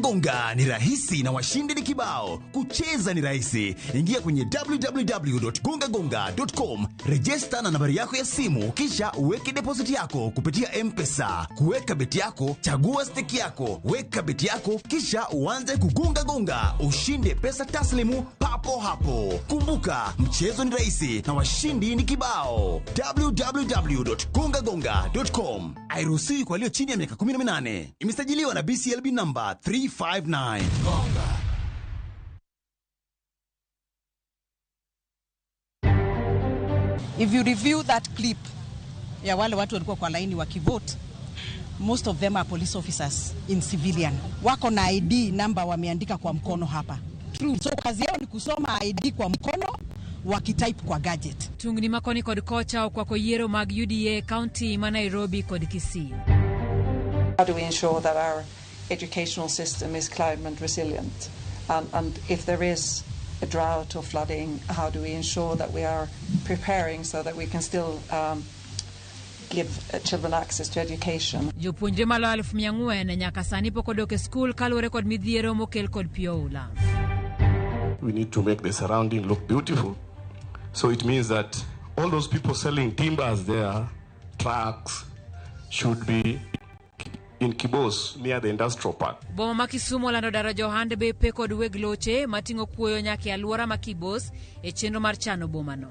Gonga ni rahisi na washindi ni kibao. Kucheza ni rahisi. Ingia kwenye www.gongagonga.com, register na nambari yako ya simu, kisha uweke deposit yako kupitia M-Pesa. Kuweka beti yako, chagua stake yako, weka beti yako, kisha uanze kugonga, ushinde pesa taslimu papo hapo. Kumbuka, mchezo ni rahisi na washindi ni kibao. www.gongagonga.com. Hairuhusiwi kwa walio chini ya miaka 18. Imesajiliwa na BCLB number 359. Gonga. If you review that clip ya wale watu walikuwa kwa laini wakivote, most of them are police officers in civilian. Wako na ID number wameandika kwa mkono hapa. True. So kazi yao ni kusoma ID kwa mkono wakitype kwa gadget. Tungni makoni kod kocha kwa koyiero mag UDA County ma Nairobi kod Kisii. How do we ensure that our educational system is climate resilient? And if there is a drought or flooding, how do we ensure that we are preparing so that we can still give children access to education? Jopuonjre malo 1,400 nyaka sani pok odok e skul kaluwore kod midhiero mokel kod pioula. We need to make the surrounding look beautiful. So it means that all those people selling timbers there, trucks, should be in Kibos near the industrial park. Boma ma Kisumu lando daraja ohande bepe kod weg loche matingo kuoyo nyaka alwora ma Kibos e chenro mar chano bomano.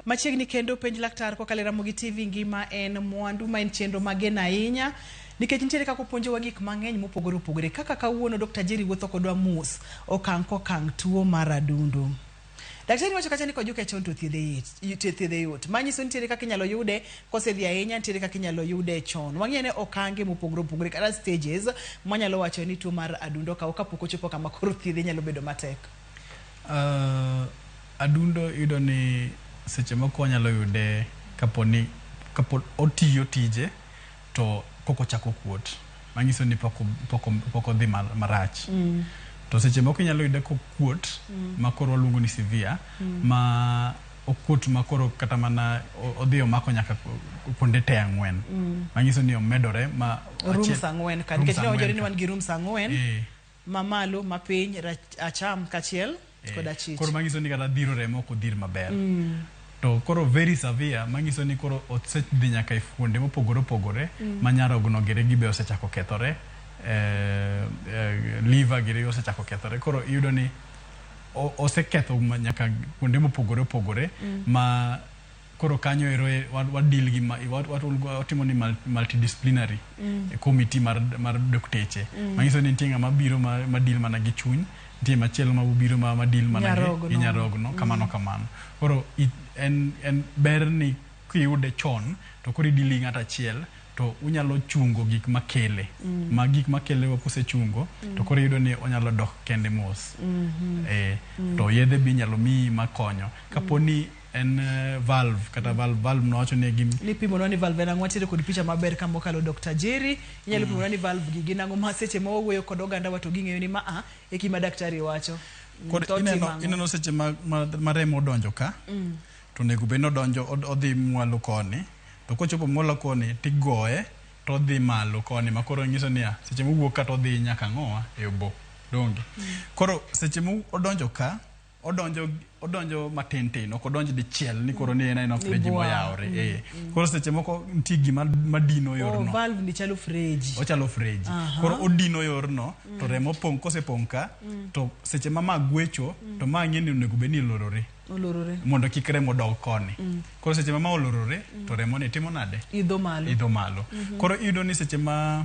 Machiegni kendo penj laktar kokalo Ramogi TV ngima en mwandu ma en chenro magena ahinya nikech nitiere kaka puonjowa gik mang'eny mopogore opogore kaka kawuono Dr. Jerry wuotho kodwa mus okang' tuo mar adundo. Daktari wacho kacha ni kojuke chon to thiedhe yot. Manyiso nitiere kaka inyalo yude kosedhi ahinya, nitiere kaka inyalo yude chon. Wang'e ne okange mopogore opogore kata stages manyalo wacho ni tuo mar adundo kapok ochopo kama koro thiedhe nyalo bedo matek. Adundo yudo ni seche moko nyalo yude kapo otiyo tije to koko chako kuot. Manyiso ni poko dhi marach. To seche moko nyalo yude kuot makoro luongo ni severe ma okuot makoro kata mana odhiyo mako nyaka kuonde te 4. Manyiso ni omedore ma rooms 4 kan nikech ne ojori ni wan gi rooms 4 mamalo mapiny acham kachiel. Koro manyiso ni kata dhiro remo ok odhir maber. to koro very severe manyiso ni koro osedhi nyaka e fuonde mopogore opogore ma nyarogno gire gibe osechako kethore, liver gire osechako kethore, koro iyudo ni oseketho nyaka kuonde mopogore opogore ma koro kanyo ero wadil gi watimo ni multidisciplinary committee mar dokteche manyiso ni nitie ng'ama biro ma deal mana gi chuny, nitie machielo ma biro ma deal mana gi nyarogno kamano. Koro en ber ni kiyude chon to koro idili ng'at achiel to unyalo chungo gik makele ma gik makele kosechungo to koro iyudo ni onyalo dok kende mos to yedhe bi nyalo miyi makonyo kaponi en valve kata valve nowacho ne gim ni pimo ni valve na ngwatire kod picha maber kama okalo Dr. Jerry inyalo pimo ni valve gi ginango ma seche ma owuoyo kod oganda wato ging'eyo ni ma e gima daktari wacho kod ineno seche ma remo donjo ka to nego beno donjo odhi mwalo koni to kochopo mwalo koni tigoye to odhi malo koni makoro nyiso ni seche mowuok ka to odhi nyaka ngoa e obo donge koro seche mo odonjo ka odonjo matenten ok odonjo dichiel ni koro ni en freji moyawre koro seche moko nitie gima madino yorno valve ni chalo freji ochalo freji koro odino yorno to remo pong kosepong ka to seche ma gwecho to ma ng'eni onego beni olorore mondo kik remo dog koni koro seche ma olorore to remo ni timo nade idho malo koro iyudo ni seche ma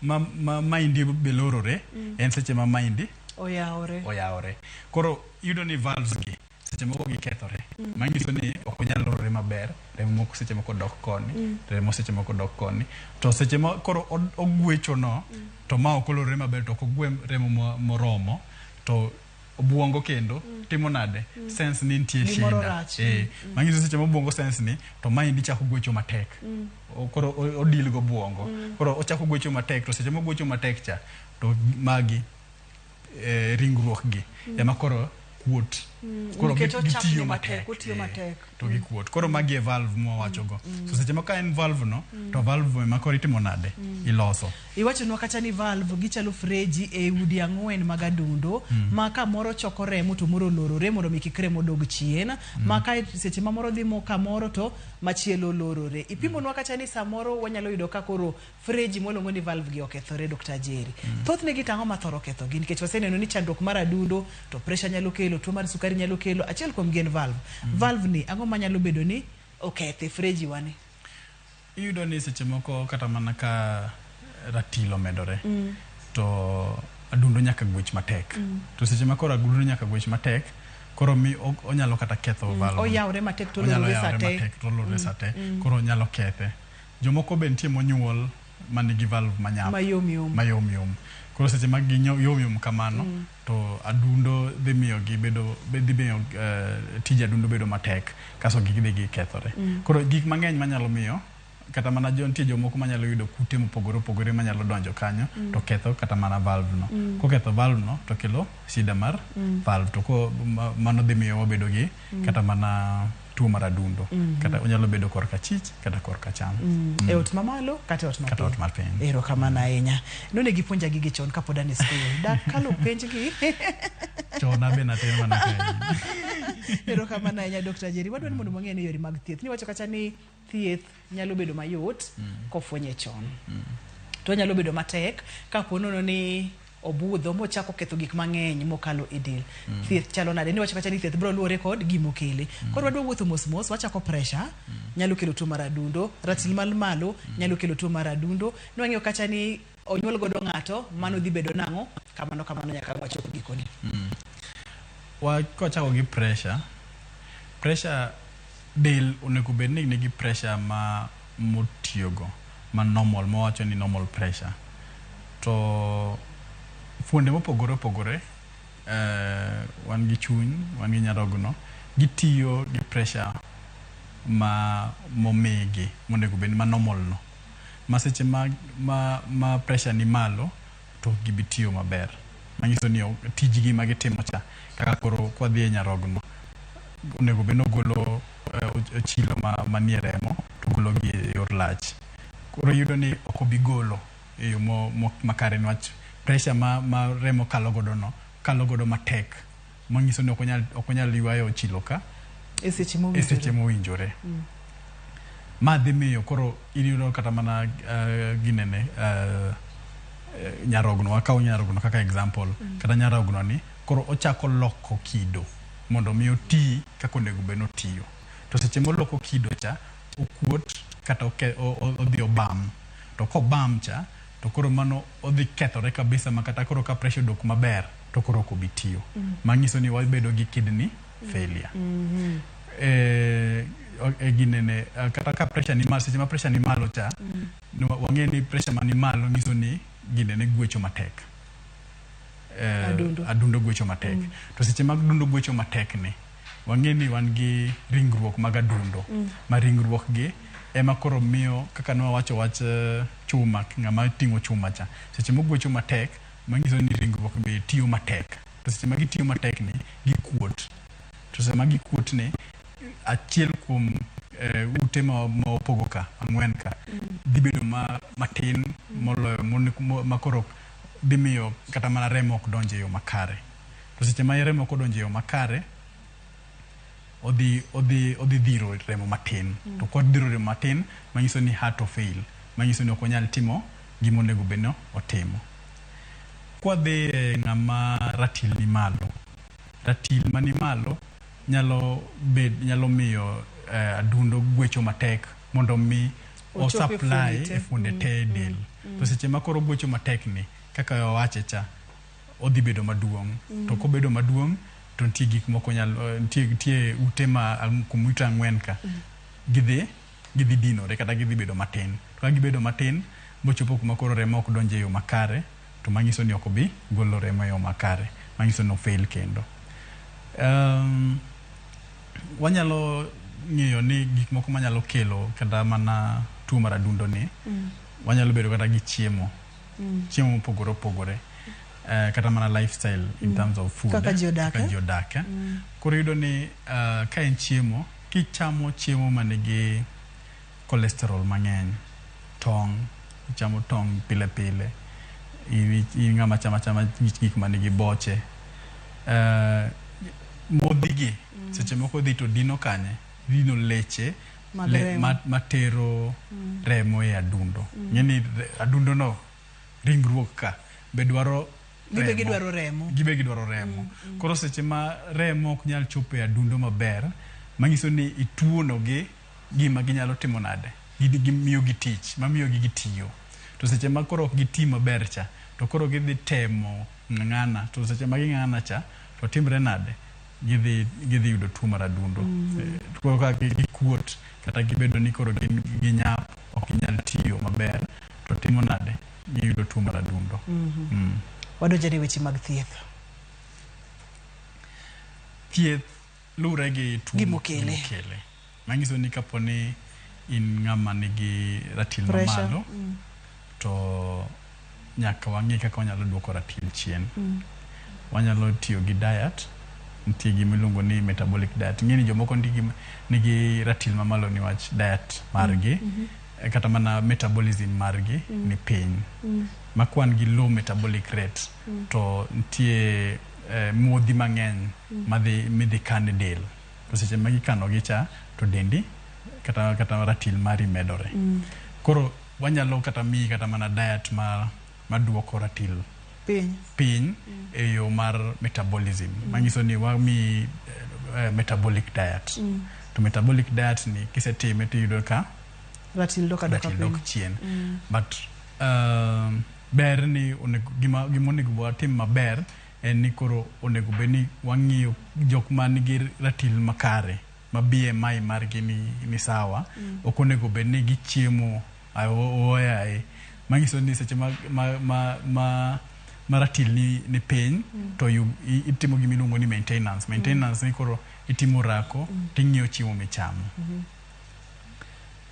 maindi belorore en seche ma maindi oyawre koro iyudo ni valves gi seche moko gikethore manyiso ni ok onyal lorore maber remo moko seche moko dok koni remo seche moko dok koni to seche ma koro ogwecho no to ma ok olorore maber to ok ogwe remo moromo to obuongo kendo timo nade sense ni nitie shida manyiso seche ma obuongo sense ni to maindi chako gwecho matek koro odil go buongo koro ochako gwecho matek to seche ma gwecho matek cha to magi ringruok gi ema koro kuot koro gitiyo matek to gi kuot koro magi e valve mo wacho go so seche ma ka en valve no to valve ema koro itimo nade iloso iwacho nwa kata ni valve gichalo freji e udi ang'wen mag adundo ma ka moro choko remo to moro lorore mondo mi kik remo dog chien ma ka seche ma moro dhi mo ka moro to machielo lorore ipimo nwa kata ni samoro wanyalo yudo ka koro freji molongo ni valve gi okethore Dr. Jerry thothne gitang'o ma thoro ketho gi nikech waseneno ni chandruok mar adundo to pressure nyalo kelo tuo mar sukari nyalo kelo achiel kuom gen valve ni ang'o manyalo bedo ni okethe freji wani iyudo ni seche moko kata mana ka ratilo medore to adundo nyaka gwech matek to seche ma koro adundo nyaka gwech matek koro mi onyalo kata ketho valve oyawre matek to lorore sate koro nyalo kethe jomoko be nitie monyuol manigi valve manyap mayom koro seche ma yom kamano to adundo dhi miyo tije adundo bedo matek kaso gidhi gikethore koro gik mang'eny manyalo miyo kata mana nitie jomoko manyalo yudo kute mopogore opogore manyalo donjo kanyo to ketho kata mana valve no koketho valve no to kelo shida mar valve to mano dhi miyo wabedo gi kata mana tuo mar adundo kata onyalo bedo korka chich kata korka cham e ot mamalo kata ot mapiny ero kamana ahinya none gipuonja gigi chon kapod an e skul dak kalo penj gi chon abe naten mana kae ero kamana ahinya Dr. Jerry wadwani mondo wang'e ni yore mag thieth ni wacho kata ni thieth nyalo bedo mayot kofwenye chon to nyalo bedo matek kaponono ni obudho mochako ketho gik mang'eny mokalo e del thieth chalo nade ni wacho kata ni thieth bro luore kod gimo kele koro wadwa wuotho mos wachako pressure nyalo kelo tuo mar adundo ratil malo nyalo kelo tuo mar adundo ni wang'eyo kata ni onyuol godo ng'ato mano dhi bedo nang'o kamano nyaka wachopo gikoni wachako gi pressure del onego bed ni nigi pressure ma motiyogo ma normal mowacho ni normal pressure to fuonde mopogore opogore wan gi chuny wan gi nyarogno gitiyo gi pressure ma momigi monego bed ma normal no ma seche ma pressure ni malo to gibitiyo maber manyiso ni tijgi ma gitimo cha kaka koro kwa dhi e nyarogno onego bed nogolo chilo manie remo to golo gi e yor lach koro yudo ni ok obi golo e yo makare niwach pressure ma remo kalo godo matek manyiso ni ok onyal ywayo chilo ka e seche mowinjore. Ma dhi miyo koro iyudo kata mana ginene nyarogno, akawo nyarogno kaka example, kata nyarogno ni koro ochako loko kido mondo mi oti kaka onego bed notiyo. To seche moloko kido cha okuot kata odhi obam, to kobam cha to koro mano odhi kethore kabisa makata koro ka pressure dok maber to koro ok obi tiyo. Manyiso ni wabedo gi kidney failure. Ginene kata ka pressure ni malo, seche ma pressure ni malo cha wang'e ni pressure ma ni malo nyiso ni ginene gwecho matek. Adundo gwecho matek. To seche mag adundo gwecho matek ni wang'e ni wan gi ringruok mag adundo, ma ringruok gi ema koro miyo kaka nwawacho wach chuma, ng'ama ting'o chuma cha seche mogwecho matek manyiso ni ringruok be tiyo matek. To seche ma gitiyo matek ni gikuot. To seche ma gikuot ni achiel kuom ute ma opogo ka, ang'wen ka, dhi bedo matin moloyo makoro dhi miyo kata mana remo ok donje e yo makare. To seche ma remo ok donje e yo makare, odhi dhiro remo matin. To kod dhiro remo matin, manyiso ni heart fail, manyiso ni ok onyal timo gima onego bed ni otimo. Kwa dhi ng'ama ratil ni malo, ratil mani malo nyalo miyo adundo gwecho matek mondo mi o supply e funde te del. To seche ma koro gwecho matek ni kaka wache cha odhi bedo maduong'. To kobedo maduong' to nitie gik moko nitie ute ma kumita ang'wen ka gidhi dinore kata gidhi bedo matin. To ka gibedo matin bochopo kuma koro remo ok donje e yo makare, to manyiso ni ok obi golo remo e yo makare, manyiso ni fail kendo. Wanyalo ng'eyo ni gik moko manyalo kelo kata mana tuo mar adundo ni wanyalo bedo kata gi chiemo mopogore opogore, kata mana lifestyle in terms of food kaka jiodak. Koro yudo ni ka en chiemo, kichamo chiemo manigi cholesterol mang'eny, ichamo tong' pile pile, ng'ama chama gik manigi boche, modhigi seche moko dhi to dino kanye, dino leche matero remo e adundo. Ng'eni adundo no ringruok ka be dwaro remo. Gibe gidwaro remo. Koro seche ma remo ok nyal chopo e adundo maber, manyiso ni ituono gi gima ginyalo timo nade, gimiyo gi tich, mamiyo gi gitiyo. To seche ma koro ok giti maber cha, to koro gidhi temo ng'ana, to seche ma ging'ana cha to timre nade, gidhi yudo tuo mar adundo. Koro ka gikuot kata gibedo ni koro ginyap ok ginyal tiyo maber, to timo nade, giyudo tuo mar adundo. Wadonjo e weche mag thieth. Thieth lure gi tuo mokele. Manyiso ni kapo ni in ng'ama nigi ratil mamalo, to nyaka wang'e kaka wanyalo duoko ratil chien. Wanyalo tiyo gi diet, nitie gima iluongo ni metabolic diet. Ng'eni jomoko nigi ratil mamalo niwach diet margi, kata mana metabolism margi ni piny. Makwan gi low metabolic rate, to nitie modhi mang'eny midhi kan e del. To seche ma gikano gi cha, to dendi kata ratil mari medore. Koro wanyalo kata miyi kata mana diet maduoko ratil piny e yo mar metabolism. Manyiso ni wami metabolic diet. To metabolic diet ni kisetime to yudo ka ratil dok chien. But ber ni gima onego watim maber en ni koro onego bed ni wang'iyo jok man nigi ratil makare, ma BMI margi ni sawa, ok onego bed ni gichiemo oyaye. Manyiso ni seche ma ratil ni piny, to itimo gima iluongo ni maintenance. Maintenance ni koro itimo rako, ting'iyo chiemo michamo.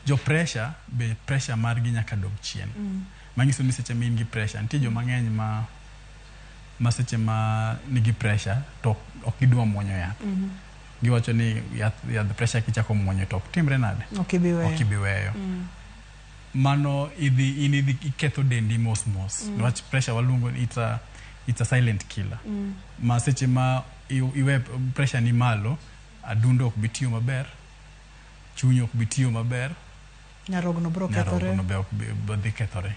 Jo pressure be pressure margi nyaka dog chien. Manyiso ni seche ma in gi pressure, nitie jo mang'eny ma seche ma nigi pressure to ok gidwa muonyo yath. Giwacho ni yath pressure kichako muonyo to ok timre nade, ok ibi weyo. Mano idhi iketho dendi mos. Niwach pressure waluongo it's a silent killer. Ma seche ma iwe pressure ni malo, adundo ok bitiyo maber, chuny ok bitiyo maber, nyarogno bro kethore, nyarogno be ok dhi kethore.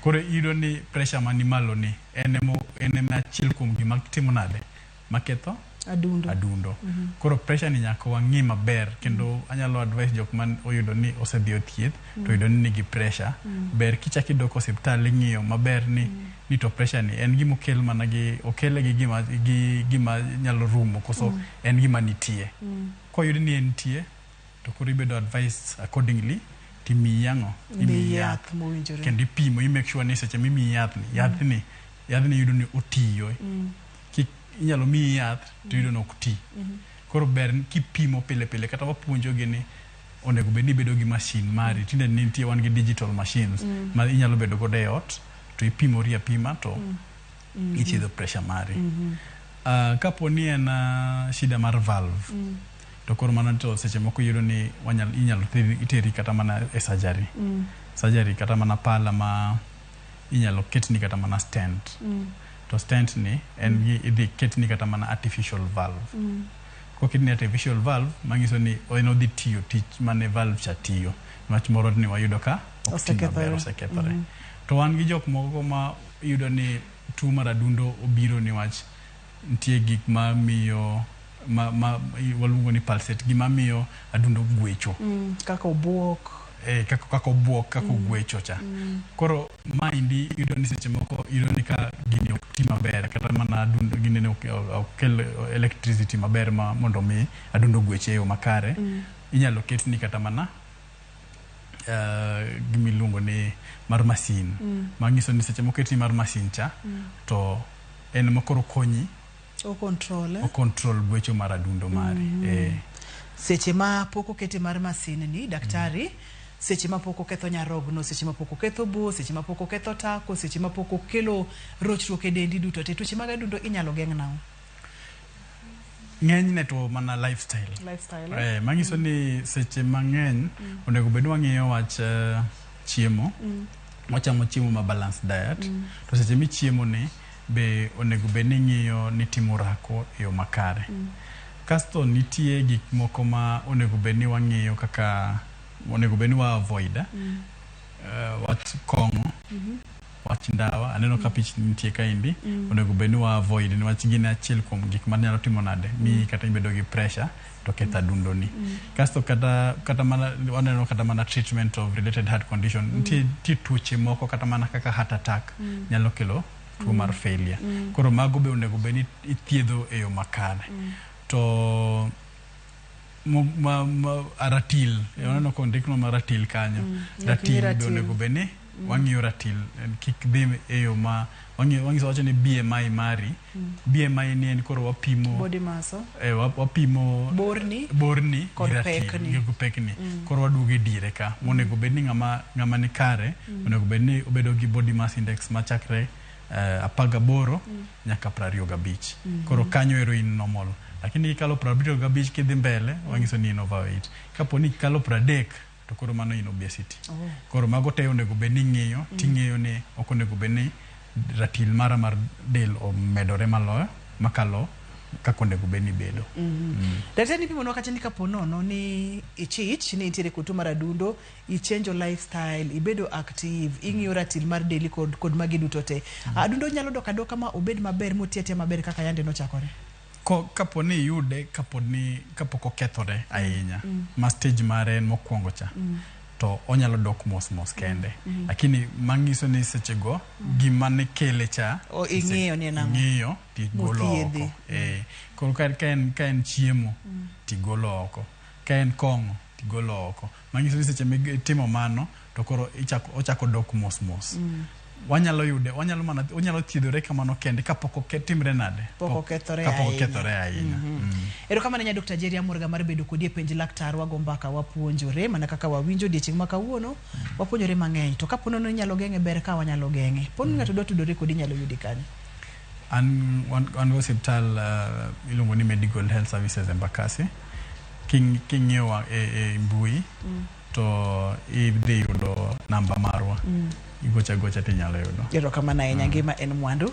Koro iyudo ni pressure mani malo ni en ema achiel kuom gima timo nade maketho adundo. Koro pressure ni nyaka wang'i maber, kendo anyalo advise jok man oyudo ni osedhi othieth to oyudo ni nigi pressure, ber kichaki dok osiptal ing'iyo maber ni to pressure ni en gima okel mana okele gi gima nyalo rumo koso en gima nitie. Koyudo ni nitie to koro ibedo advice accordingly, timi yango imi yath mowinjore, kendo ipimo, i make sure ni seche mimi yathni yudo ni otiyo. Inyalo mi yath to yudo ni ok ti. Koro ber kipimo pile kata wapuonjo gi ni onego bed ni bedo gi machine mari, tinde nitie wan gi digital machines ma inyalo bedo godo e ot to ipimori apima to ichiedho pressure mari. Kapo ni en shida mar valve, to koro mano to seche moko yudo ni inyalo iteri kata mana e surgery kata mana pala ma inyalo ketni kata mana stent. To stent ni en idhi ketni kata mana artificial valve. Koketni artificial valve manyiso ni en odhi tiyo tich mane valve cha tiyo, mach moro ni wayudo ka osekethore. To wan gi jok moko ma yudo ni tuo mar adundo obiro ni wach nitie gik ma miyo waluongo ni pulsate, gima miyo adundo gwecho, kaka obuok, kaka obuok, kaka ogwecho cha. Koro maindi yudo ni seche moko yudo ni ka gini ok ti maber, kata mana adundo gini ne okel electricity maber ma mondo mi adundo gweche yo makare, inyalo ketni kata mana gimiluongo ni mar masin, manyiso ni seche moko ketni mar masin cha to en makoro konyi o control gwecho mar adundo mari. Seche ma pok okete mar masin ni daktari, seche ma pok oketho nyarogno, seche ma pok oketho bo, seche ma pok oketho tako, seche ma pok okelo rochruok e dendi duto te, tuoche mag adundo inyalo geng' nang'o? Ng'enyne to mana lifestyle. Manyiso ni seche mang'eny onego bed wang'iyo wach chiemo, wachamo chiemo ma balanced diet, to seche michiemo ni be onego bed ni ng'iyo ni timo orako e yo makare. Kasto nitie gik moko ma onego bed ni wang'iyo kaka onego bed ni wa avoid, wach kong'o, wach ndawa, aneno ka pich nitie kaindi, onego bed ni wa avoid ni wach gin achiel kuom gik ma nyalo timo nade mi kata ibedo gi pressure to ketho adundo ni. Kasto kata mana waneno kata mana treatment of related heart condition, nitie tuoche moko kata mana kaka heart attack nyalo kelo tuo mar failure. Koro mago be onego bed ni ithiedho e yo makare. To aratil, waneno ko ndikno mar ratil kanyo, ratil be onego bed ni wang'iyo ratil, kik dhi e yo ma wang'iso wacho ni BMI mari, BMI ni en koro wapimo body mass, wapimo borni kod pekni, koro waduogo e diere ka, onego bed ni ng'ama ni kare, onego bed ni obedo gi body mass index machakre 18 nyaka 25. Koro kanyo ero in normal. Lakini kikalo 75 kidhi mbele, wangiso ni in overweight. Kapo ni kikalo 30 to koro mano in obesity. Koro mago te onego bed ni ng'iyo, ting'eyo ni ok onego bed ni ratil mara mar del omedore maloyo makalo kako onego bed ni bedo. Daktari pimo kacha ni kapo nono ni ichich ni itiere kutu mar adundo, ichange lifestyle, ibedo active, ing'iyo ratil mar deli kod magi duto te. Adundo nyalo doka doka ma obed maber motiatia maber kaka yande no chakore. Kapo ni yude, kapok okethore ahinya, ma stage mare en mokwongo cha, to onyalo dok mos kende. Lakini mangiso ni sechego gima ne kele cha ing'iyo ni nang'o, ing'iyo ti golo oko. Koro ka en chiemo ti golo oko, ka en kong'o ti golo oko. Mangiso ni seche timo mano to koro ochako dok mos. Onyalo thiedhore kamano kende kapok timre nade, pok okethore ahinya. Ero kama nenya Dr. Jerry Amurga mar bedo kodi e penj laktar wago mbaka wapuonjore mana kaka wawinjo dieching makawuono, wapuonjore mang'eny. To kapo nono nyalo geng'e ber ka wanyalo geng'e. Pon ng'ato dwa tudore kodi nyalo yudi kanye? An go hospital iluongo ni Medical Health Services Embakasi. King'iyo e mbui to idhi yudo namba marwa igocha tinyalo yudo. Erokamano ahinya. Ngima en mwandu.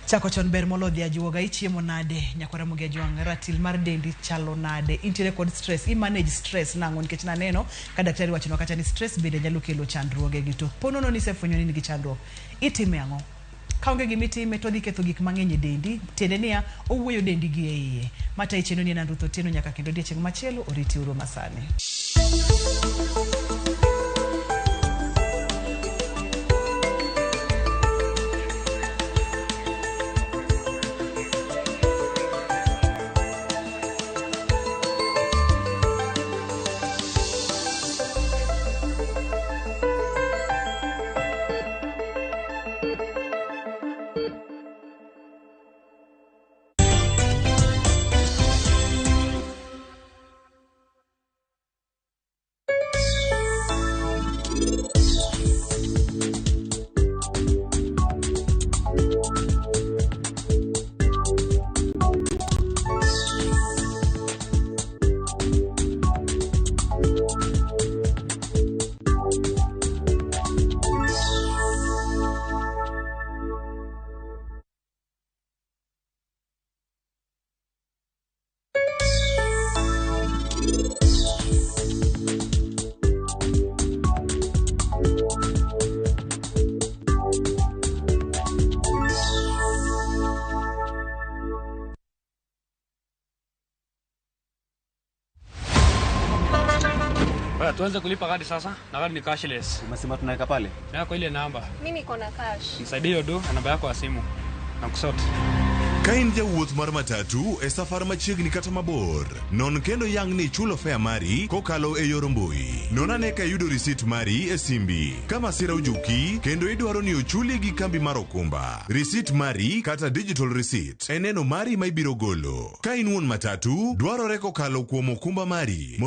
Chako chon ber molodhi ajuoga ichiemo nade nyakwara mugi ajuang ratil mar dendi chalo nade intiere kod stress manage stress nango nikech naneno ka daktari wacho kata ni stress bende nyalo kelo chandruoge gitu ponono ni sefwenyo ni nigi chandruok itime ango kaonge gimitime to dhi ketho gik mang'eny e dendi tiende niya owuoyo dendi gi e iye mata ichendo ni en Andruth Otieno nyaka kendo odiechieng' machielo oriti uru masani. Tuanze kulipa kadi sasa, na kadi ni cashless. Umesema tunaweka pale? Na kwa ile namba. Mimi niko na cash. Nisaidie hiyo do na namba yako ya simu. Na kusote. Kain jawuoth mar matatu e safar machiegni kata mabor. Non kendo yang ni chulo fare mari kokalo e yor mbui. Nonane ka yudo receipt mari e simbi. Kama sira ujuki kendo idwaro ni ochuli gi kambi mar okumba. Receipt mari kata digital receipt. Eneno mari ma ibiro golo. Kain wuon matatu dwarore kokalo kuom okumba mari.